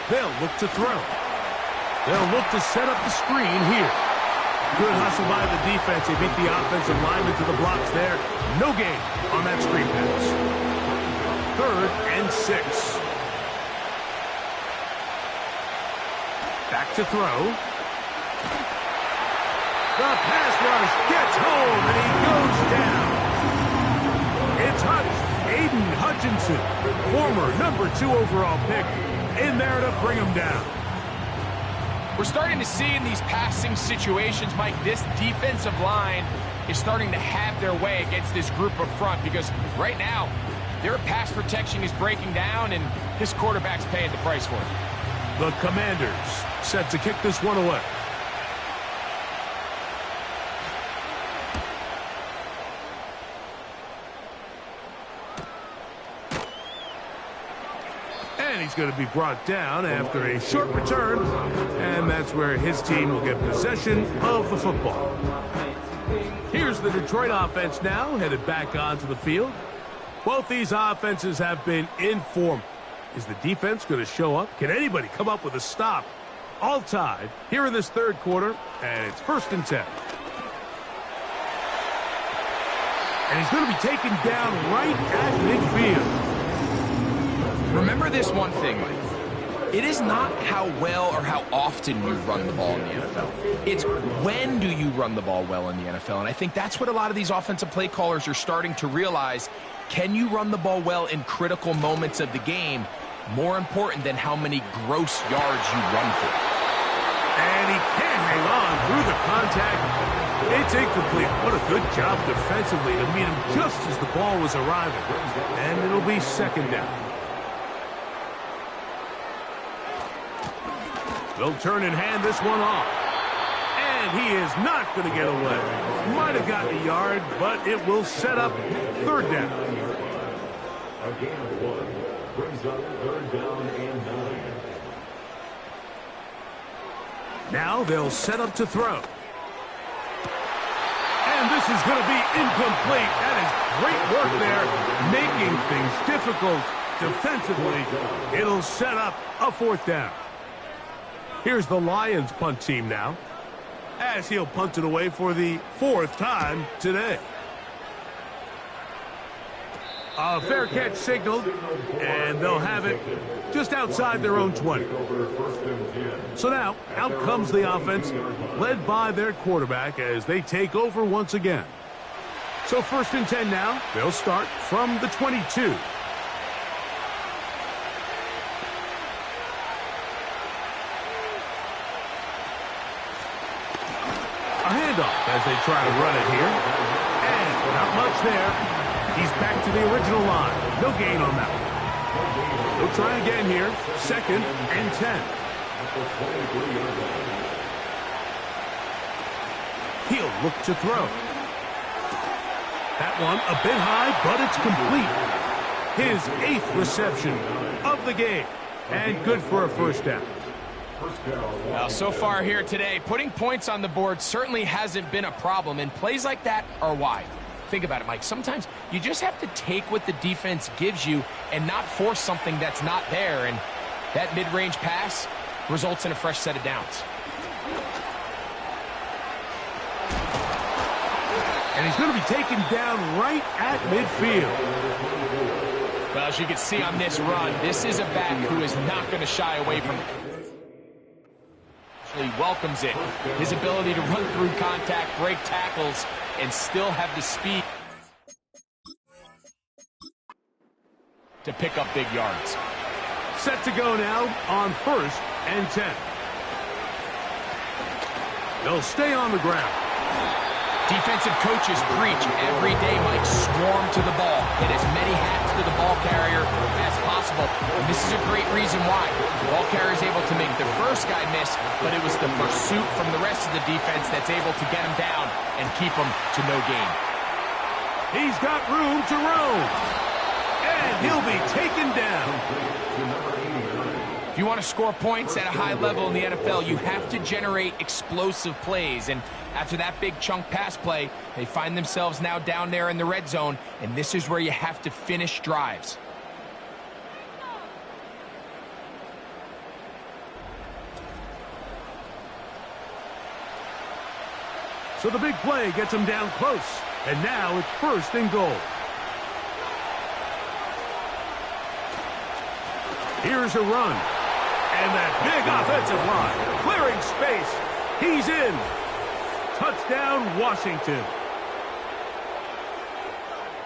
They'll look to throw. They'll look to set up the screen here. Good hustle by the defense. They beat the offensive lineman to the blocks there. No gain on that screen pass. 3rd and 6. Back to throw. The pass rush gets home, and he goes down. It's Aiden Hutchinson, former number 2 overall pick, in there to bring him down. We're starting to see in these passing situations, Mike, this defensive line is starting to have their way against this group up front because right now, their pass protection is breaking down, and this quarterback's paying the price for it. The Commanders set to kick this one away. And he's going to be brought down after a short return. And that's where his team will get possession of the football. Here's the Detroit offense now, headed back onto the field. Both these offenses have been in form. Is the defense going to show up? Can anybody come up with a stop? All tied here in this 3rd quarter, and it's 1st and 10. And he's going to be taken down right at midfield. Remember this one thing, Mike. It is not how well or how often you run the ball in the NFL. It's when do you run the ball well in the NFL. And I think that's what a lot of these offensive play callers are starting to realize. Can you run the ball well in critical moments of the game? More important than how many gross yards you run for. And he can't hang on through the contact. It's incomplete. What a good job defensively to meet him just as the ball was arriving. And it'll be 2nd down. They'll turn and hand this one off. And he is not going to get away. Might have gotten a yard, but it will set up 3rd down. A gain of 1 brings up 3rd down and 9. Now they'll set up to throw. And this is going to be incomplete. That is great work there, making things difficult defensively. It'll set up a 4th down. Here's the Lions punt team now, as he'll punt it away for the 4th time today. A fair catch signaled, and they'll have it just outside their own 20. So now, out comes the offense, led by their quarterback as they take over once again. So 1st and 10 now. They'll start from the 22. A handoff as they try to run it here. And not much there. He's back to the original line. No gain on that one. They'll try again here. 2nd and 10. He'll look to throw. That one a bit high, but it's complete. His 8th reception of the game. And good for a 1st down. Well, so far here today, putting points on the board certainly hasn't been a problem, and plays like that are why. Think about it, Mike. Sometimes you just have to take what the defense gives you and not force something that's not there, and that mid-range pass results in a fresh set of downs. And he's going to be taken down right at midfield. Well, as you can see on this run, this is a back who is not going to shy away from it. He welcomes it. His ability to run through contact, break tackles, and still have the speed to pick up big yards. Set to go now on 1st and 10. They'll stay on the ground. Defensive coaches preach every day, Mike, swarm to the ball. Hit as many hats to the ball carrier as possible. And this is a great reason why. The ball carrier is able to make the first guy miss, but it was the pursuit from the rest of the defense that's able to get him down and keep him to no gain. He's got room to roam. And he'll be taken down. If you want to score points at a high level in the NFL, you have to generate explosive plays. And after that big chunk pass play, they find themselves now down there in the red zone, and this is where you have to finish drives. So the big play gets him down close. And now it's 1st and goal. Here's a run. And that big offensive line, clearing space. He's in. Touchdown, Washington.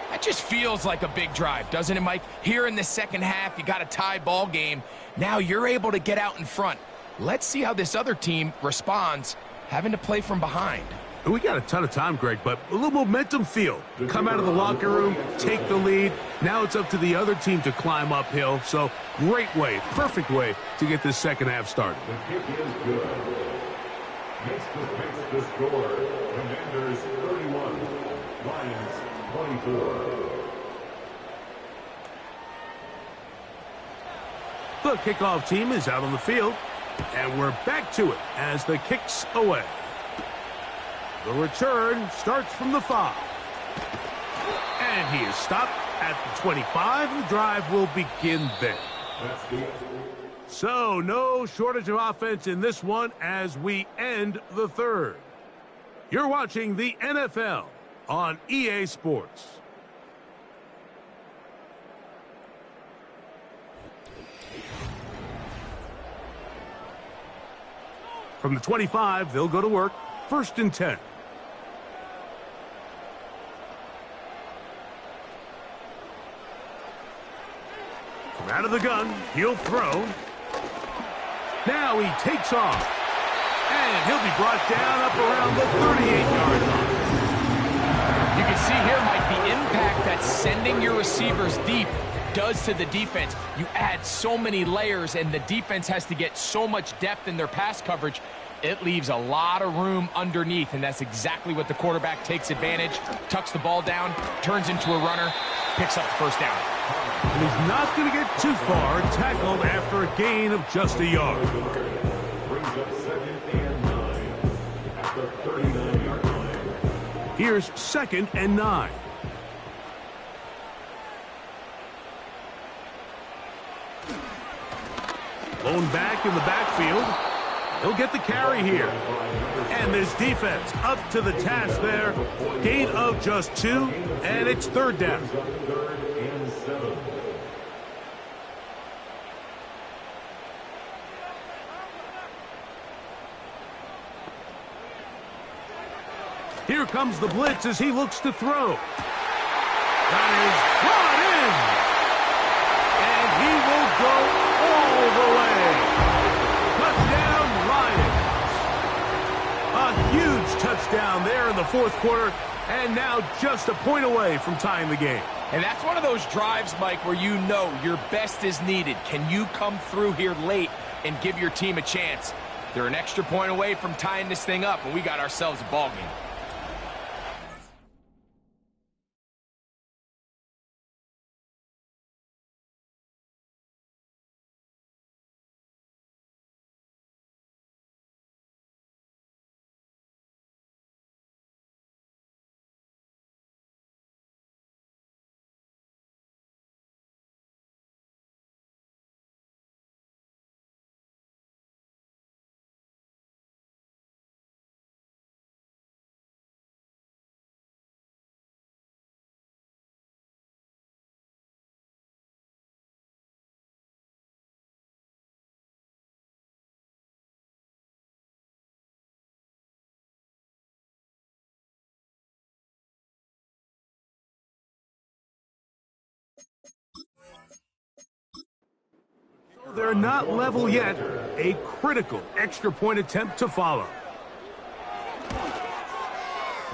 That just feels like a big drive, doesn't it, Mike? Here in the second half, you got a tie ball game. Now you're able to get out in front. Let's see how this other team responds, having to play from behind. We got a ton of time, Greg, but a little momentum feel. Come out of the locker room, take the lead. Now it's up to the other team to climb uphill. So great way, perfect way to get this second half started. The kick is good. Makes the score. Commanders 31, Lions 24. The kickoff team is out on the field, and we're back to it as the kick's away. The return starts from the 5. And he is stopped at the 25. The drive will begin there. So no shortage of offense in this one as we end the 3rd. You're watching the NFL on EA Sports. From the 25, they'll go to work. 1st and 10. From out of the gun, he'll throw. Now he takes off. And he'll be brought down up around the 38-yard line. You can see here, Mike, the impact that sending your receivers deep does to the defense. You add so many layers, and the defense has to get so much depth in their pass coverage. It leaves a lot of room underneath, and that's exactly what the quarterback takes advantage. Tucks the ball down, turns into a runner, picks up the first down. And he's not going to get too far, tackled after a gain of just a yard. Brings up 2nd and 9 at the 39-yard line. Here's 2nd and 9. Blown back in the backfield. He'll get the carry here. And this defense up to the task there. Gain of just 2, and it's 3rd down. 3rd and 7. Here comes the blitz as he looks to throw. That is brought in. And he will go all the way. Touchdown, Lions. A huge touchdown there in the 4th quarter. And now just a point away from tying the game. And that's one of those drives, Mike, where you know your best is needed. Can you come through here late and give your team a chance? They're an extra point away from tying this thing up, and we got ourselves a ball game. They're not level yet. A critical extra point attempt to follow.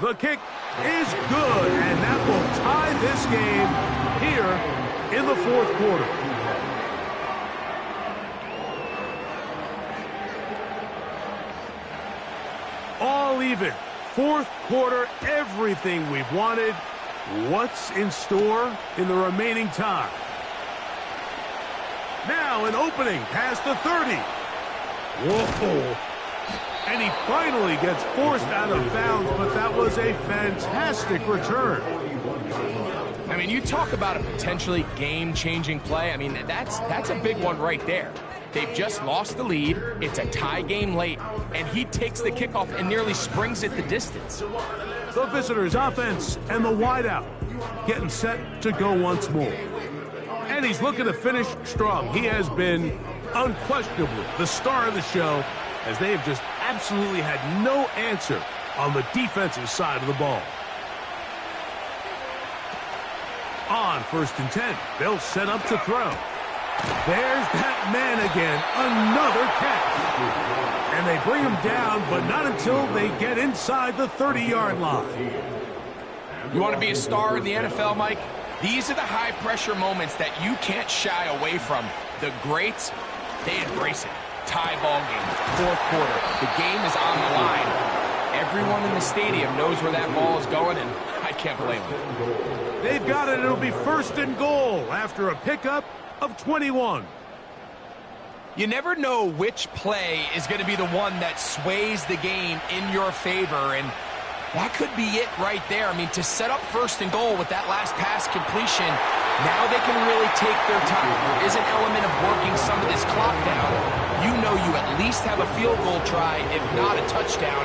The kick is good, and that will tie this game here in the fourth quarter. All even. Fourth quarter, everything we've wanted. What's in store in the remaining time? Now an opening past the 30. Whoa. And he finally gets forced out of bounds, but that was a fantastic return. I mean, you talk about a potentially game-changing play. I mean, that's a big one right there. They've just lost the lead. It's a tie game late, and he takes the kickoff and nearly springs it the distance. The visitors' offense and the wideout getting set to go once more. And he's looking to finish strong. He has been unquestionably the star of the show, as they have just absolutely had no answer on the defensive side of the ball. On 1st and 10, they'll set up to throw. There's that man again, another catch. And they bring him down, but not until they get inside the 30-yard line. You want to be a star in the NFL, Mike? These are the high-pressure moments that you can't shy away from. The greats, they embrace it. Tie ball game, fourth quarter. The game is on the line. Everyone in the stadium knows where that ball is going, and I can't blame them. They've got it. It'll be 1st and goal after a pickup of 21. You never know which play is going to be the one that sways the game in your favor, and that could be it right there. I mean, to set up 1st and goal with that last pass completion, now they can really take their time. There is an element of working some of this clock down. You know you at least have a field goal try, if not a touchdown.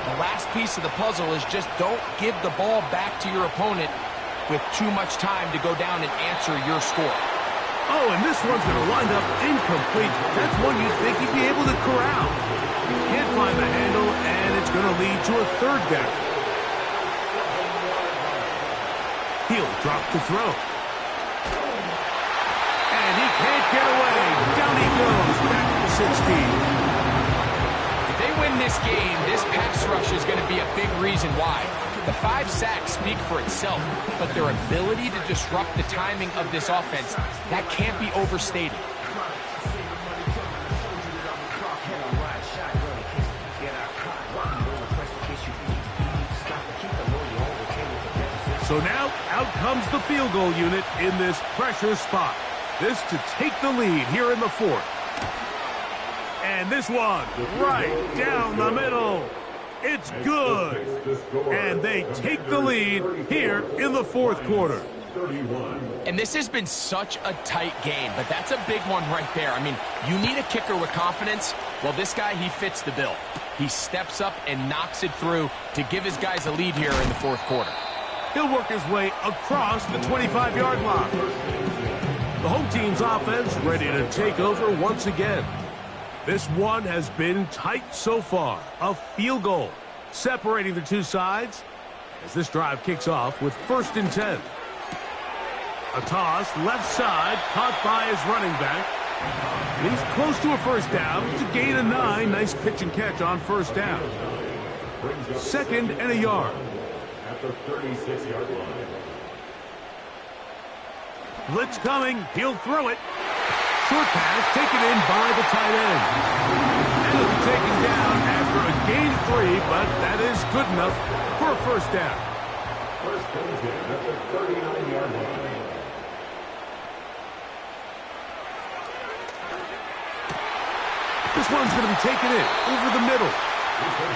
The last piece of the puzzle is just don't give the ball back to your opponent with too much time to go down and answer your score. Oh, and this one's going to wind up incomplete. That's one you'd think he'd be able to corral. He can't find the handle, and it's going to lead to a 3rd down. He'll drop to throw. And he can't get away. Down he goes, back to the 16. If they win this game, this pass rush is going to be a big reason why. The 5 sacks speak for itself, but their ability to disrupt the timing of this offense, that can't be overstated. So now, out comes the field goal unit in this pressure spot. This to take the lead here in the 4th. And this one, right down the middle. It's good. And they take the lead here in the 4th quarter. And this has been such a tight game, but that's a big one right there. I mean, you need a kicker with confidence. Well, this guy, he fits the bill. He steps up and knocks it through to give his guys a lead here in the 4th quarter. He'll work his way across the 25-yard line. The home team's offense ready to take over once again. This one has been tight so far. A field goal separating the two sides as this drive kicks off with 1st and 10. A toss left side caught by his running back. And he's close to a 1st down to gain a 9. Nice pitch and catch on 1st down. 2nd and a yard. At the 36-yard line. Blitz coming. He'll throw it. Short pass taken in by the tight end. And it'll be taken down after a gain of 3, but that is good enough for a 1st down. First and 10 at the 39-yard line. This one's going to be taken in over the middle.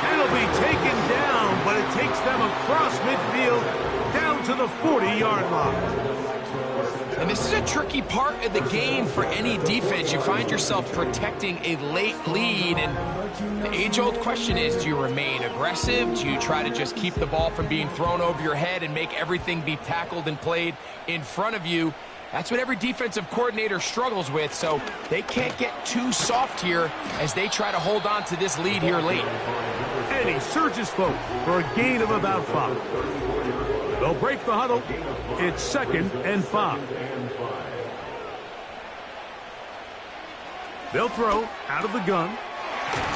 And it'll be taken down, but it takes them across midfield down to the 40-yard line. And this is a tricky part of the game for any defense. You find yourself protecting a late lead, and the age-old question is, do you remain aggressive? Do you try to just keep the ball from being thrown over your head and make everything be tackled and played in front of you? That's what every defensive coordinator struggles with, so they can't get too soft here as they try to hold on to this lead here late. And he surges forward for a gain of about 5. They'll break the huddle. It's 2nd and 5. They'll throw out of the gun.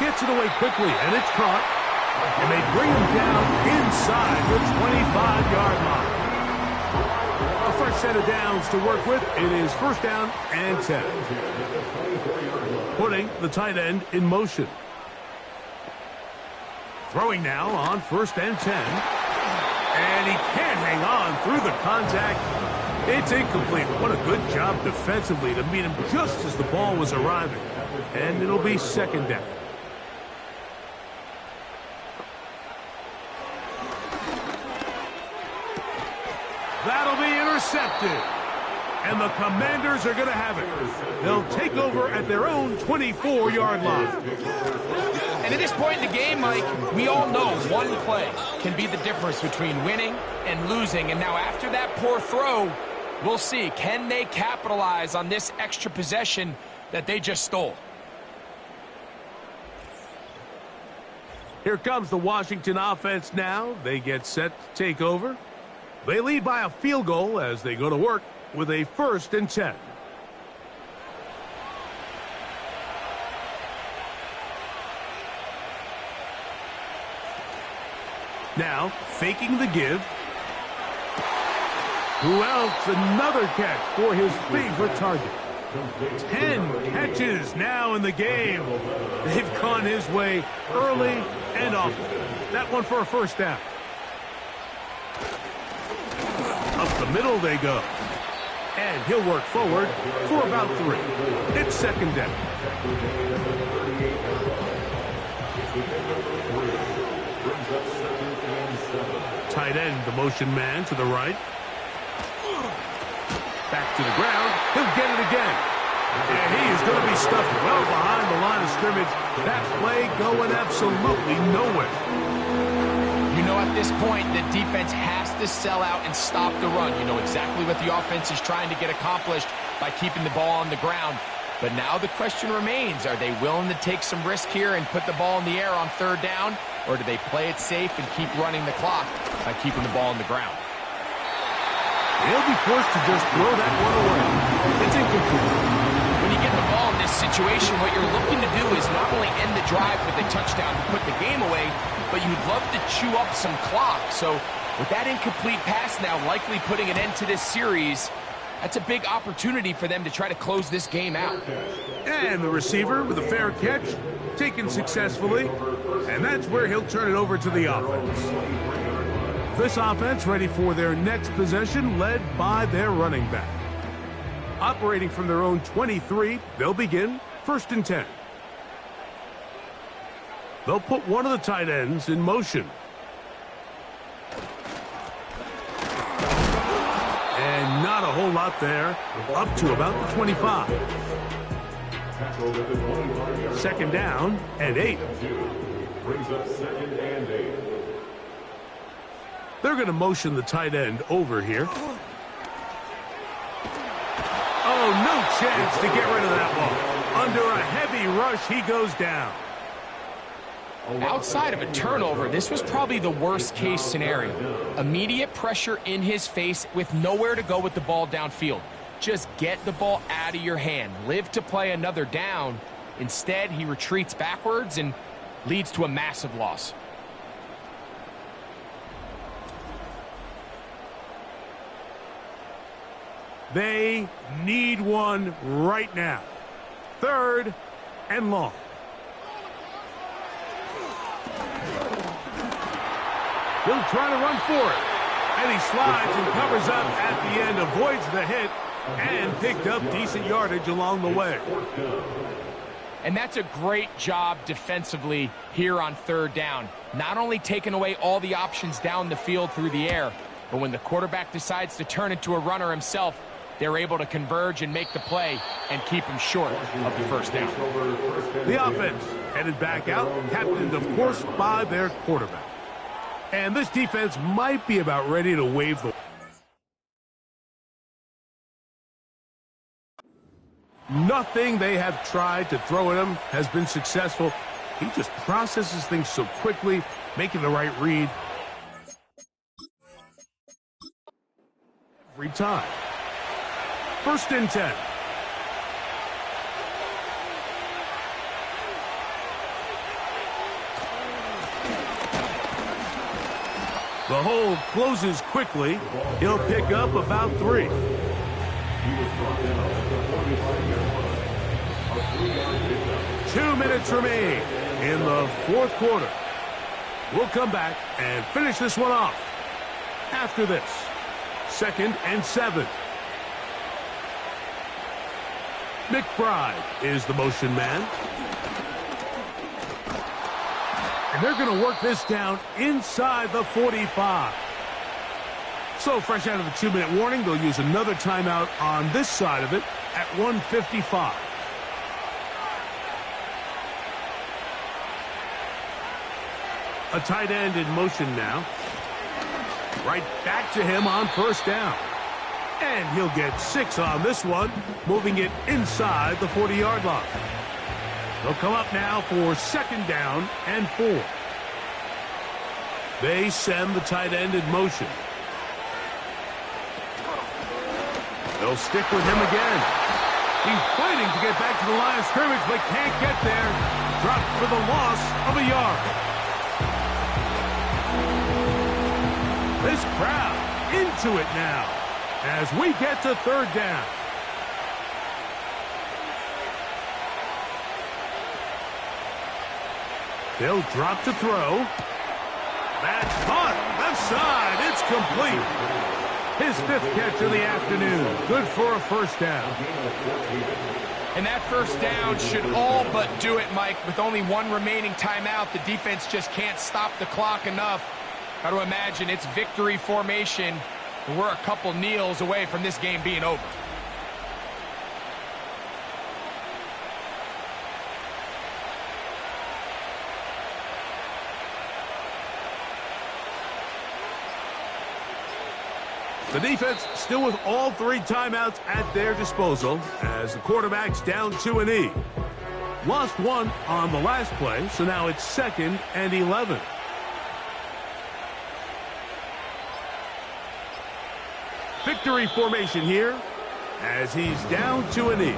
Gets it away quickly, and it's caught. And they bring him down inside the 25-yard line. A fresh set of downs to work with. It is first down and 10. Putting the tight end in motion. Throwing now on first and 10. And he can't hang on through the contact. It's incomplete. What a good job defensively to meet him just as the ball was arriving. And it'll be second down. That'll be intercepted. And the Commanders are going to have it. They'll take over at their own 24-yard line. And at this point in the game, Mike, we all know one play can be the difference between winning and losing. And now after that poor throw, we'll see, can they capitalize on this extra possession that they just stole? Here comes the Washington offense now. They get set to take over. They lead by a field goal as they go to work with a first and 10. Now, faking the give. Who else? Another catch for his favorite target. 10 catches now in the game. They've gone his way early and often. That one for a first down. Up the middle they go. And he'll work forward for about 3. It's second down. Tight end, the motion man to the right. Back to the ground. He'll get it again. And he is going to be stuffed well behind the line of scrimmage. That play going absolutely nowhere. You know, at this point, the defense has to sell out and stop the run. You know exactly what the offense is trying to get accomplished by keeping the ball on the ground. But now the question remains, are they willing to take some risk here and put the ball in the air on third down? Or do they play it safe and keep running the clock by keeping the ball on the ground? They'll be forced to just throw that one away. It's incomplete. When you get the ball in this situation, what you're looking to do is not only end the drive with a touchdown to put the game away, but you'd love to chew up some clock. So with that incomplete pass now likely putting an end to this series, that's a big opportunity for them to try to close this game out. And the receiver with a fair catch, taken successfully, and that's where he'll turn it over to the offense. This offense ready for their next possession, led by their running back. Operating from their own 23, they'll begin first and 10. They'll put one of the tight ends in motion. And not a whole lot there, up to about the 25. Second down and 8. Brings up second and 8. They're going to motion the tight end over here. Oh, no chance to get rid of that ball. Under a heavy rush, he goes down. Outside of a turnover, this was probably the worst-case scenario. Immediate pressure in his face with nowhere to go with the ball downfield. Just get the ball out of your hand. Live to play another down. Instead, he retreats backwards and leads to a massive loss. They need one right now. Third and long. He'll try to run for it. And he slides and covers up at the end, avoids the hit, and picked up decent yardage along the way. And that's a great job defensively here on third down. Not only taking away all the options down the field through the air, but when the quarterback decides to turn into a runner himself, they're able to converge and make the play and keep him short of the first down. The offense headed back out, captained, of course, by their quarterback. And this defense might be about ready to wave the... Nothing they have tried to throw at him has been successful. He just processes things so quickly, making the right read every time. First and 10. The hole closes quickly. He'll pick up about 3. He was brought down at the 45-yard line. A 3-yard pickup. 2 minutes remain in the fourth quarter. We'll come back and finish this one off after this. 2nd and 7. McBride is the motion man. And they're going to work this down inside the 45. So fresh out of the 2-minute warning, they'll use another timeout on this side of it at 1:55. A tight end in motion now. Right back to him on first down. And he'll get 6 on this one, moving it inside the 40-yard line. They'll come up now for 2nd down and 4. They send the tight end in motion. They'll stick with him again. He's fighting to get back to the line of scrimmage, but can't get there. Dropped for the loss of a yard. This crowd into it now as we get to 3rd down. They'll drop to throw. That's caught. Left side. It's complete. His 5th catch of the afternoon. Good for a first down. And that first down should all but do it, Mike. With only 1 remaining timeout, the defense just can't stop the clock enough. Got to imagine it's victory formation, and we're a couple kneels away from this game being over. The defense still with all 3 timeouts at their disposal as the quarterback's down to an E. Lost 1 on the last play, so now it's 2nd and 11. Victory formation here as he's down to an E.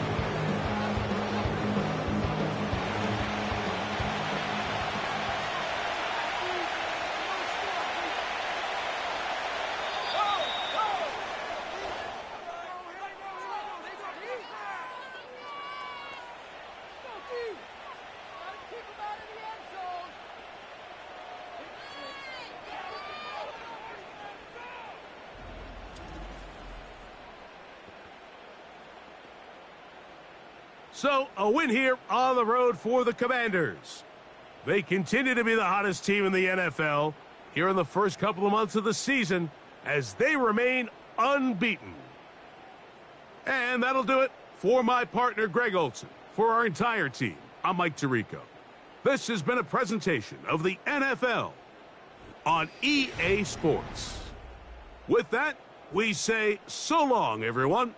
So, a win here on the road for the Commanders. They continue to be the hottest team in the NFL here in the first couple of months of the season as they remain unbeaten. And that'll do it for my partner, Greg Olson. For our entire team, I'm Mike Tirico. This has been a presentation of the NFL on EA Sports. With that, we say so long, everyone.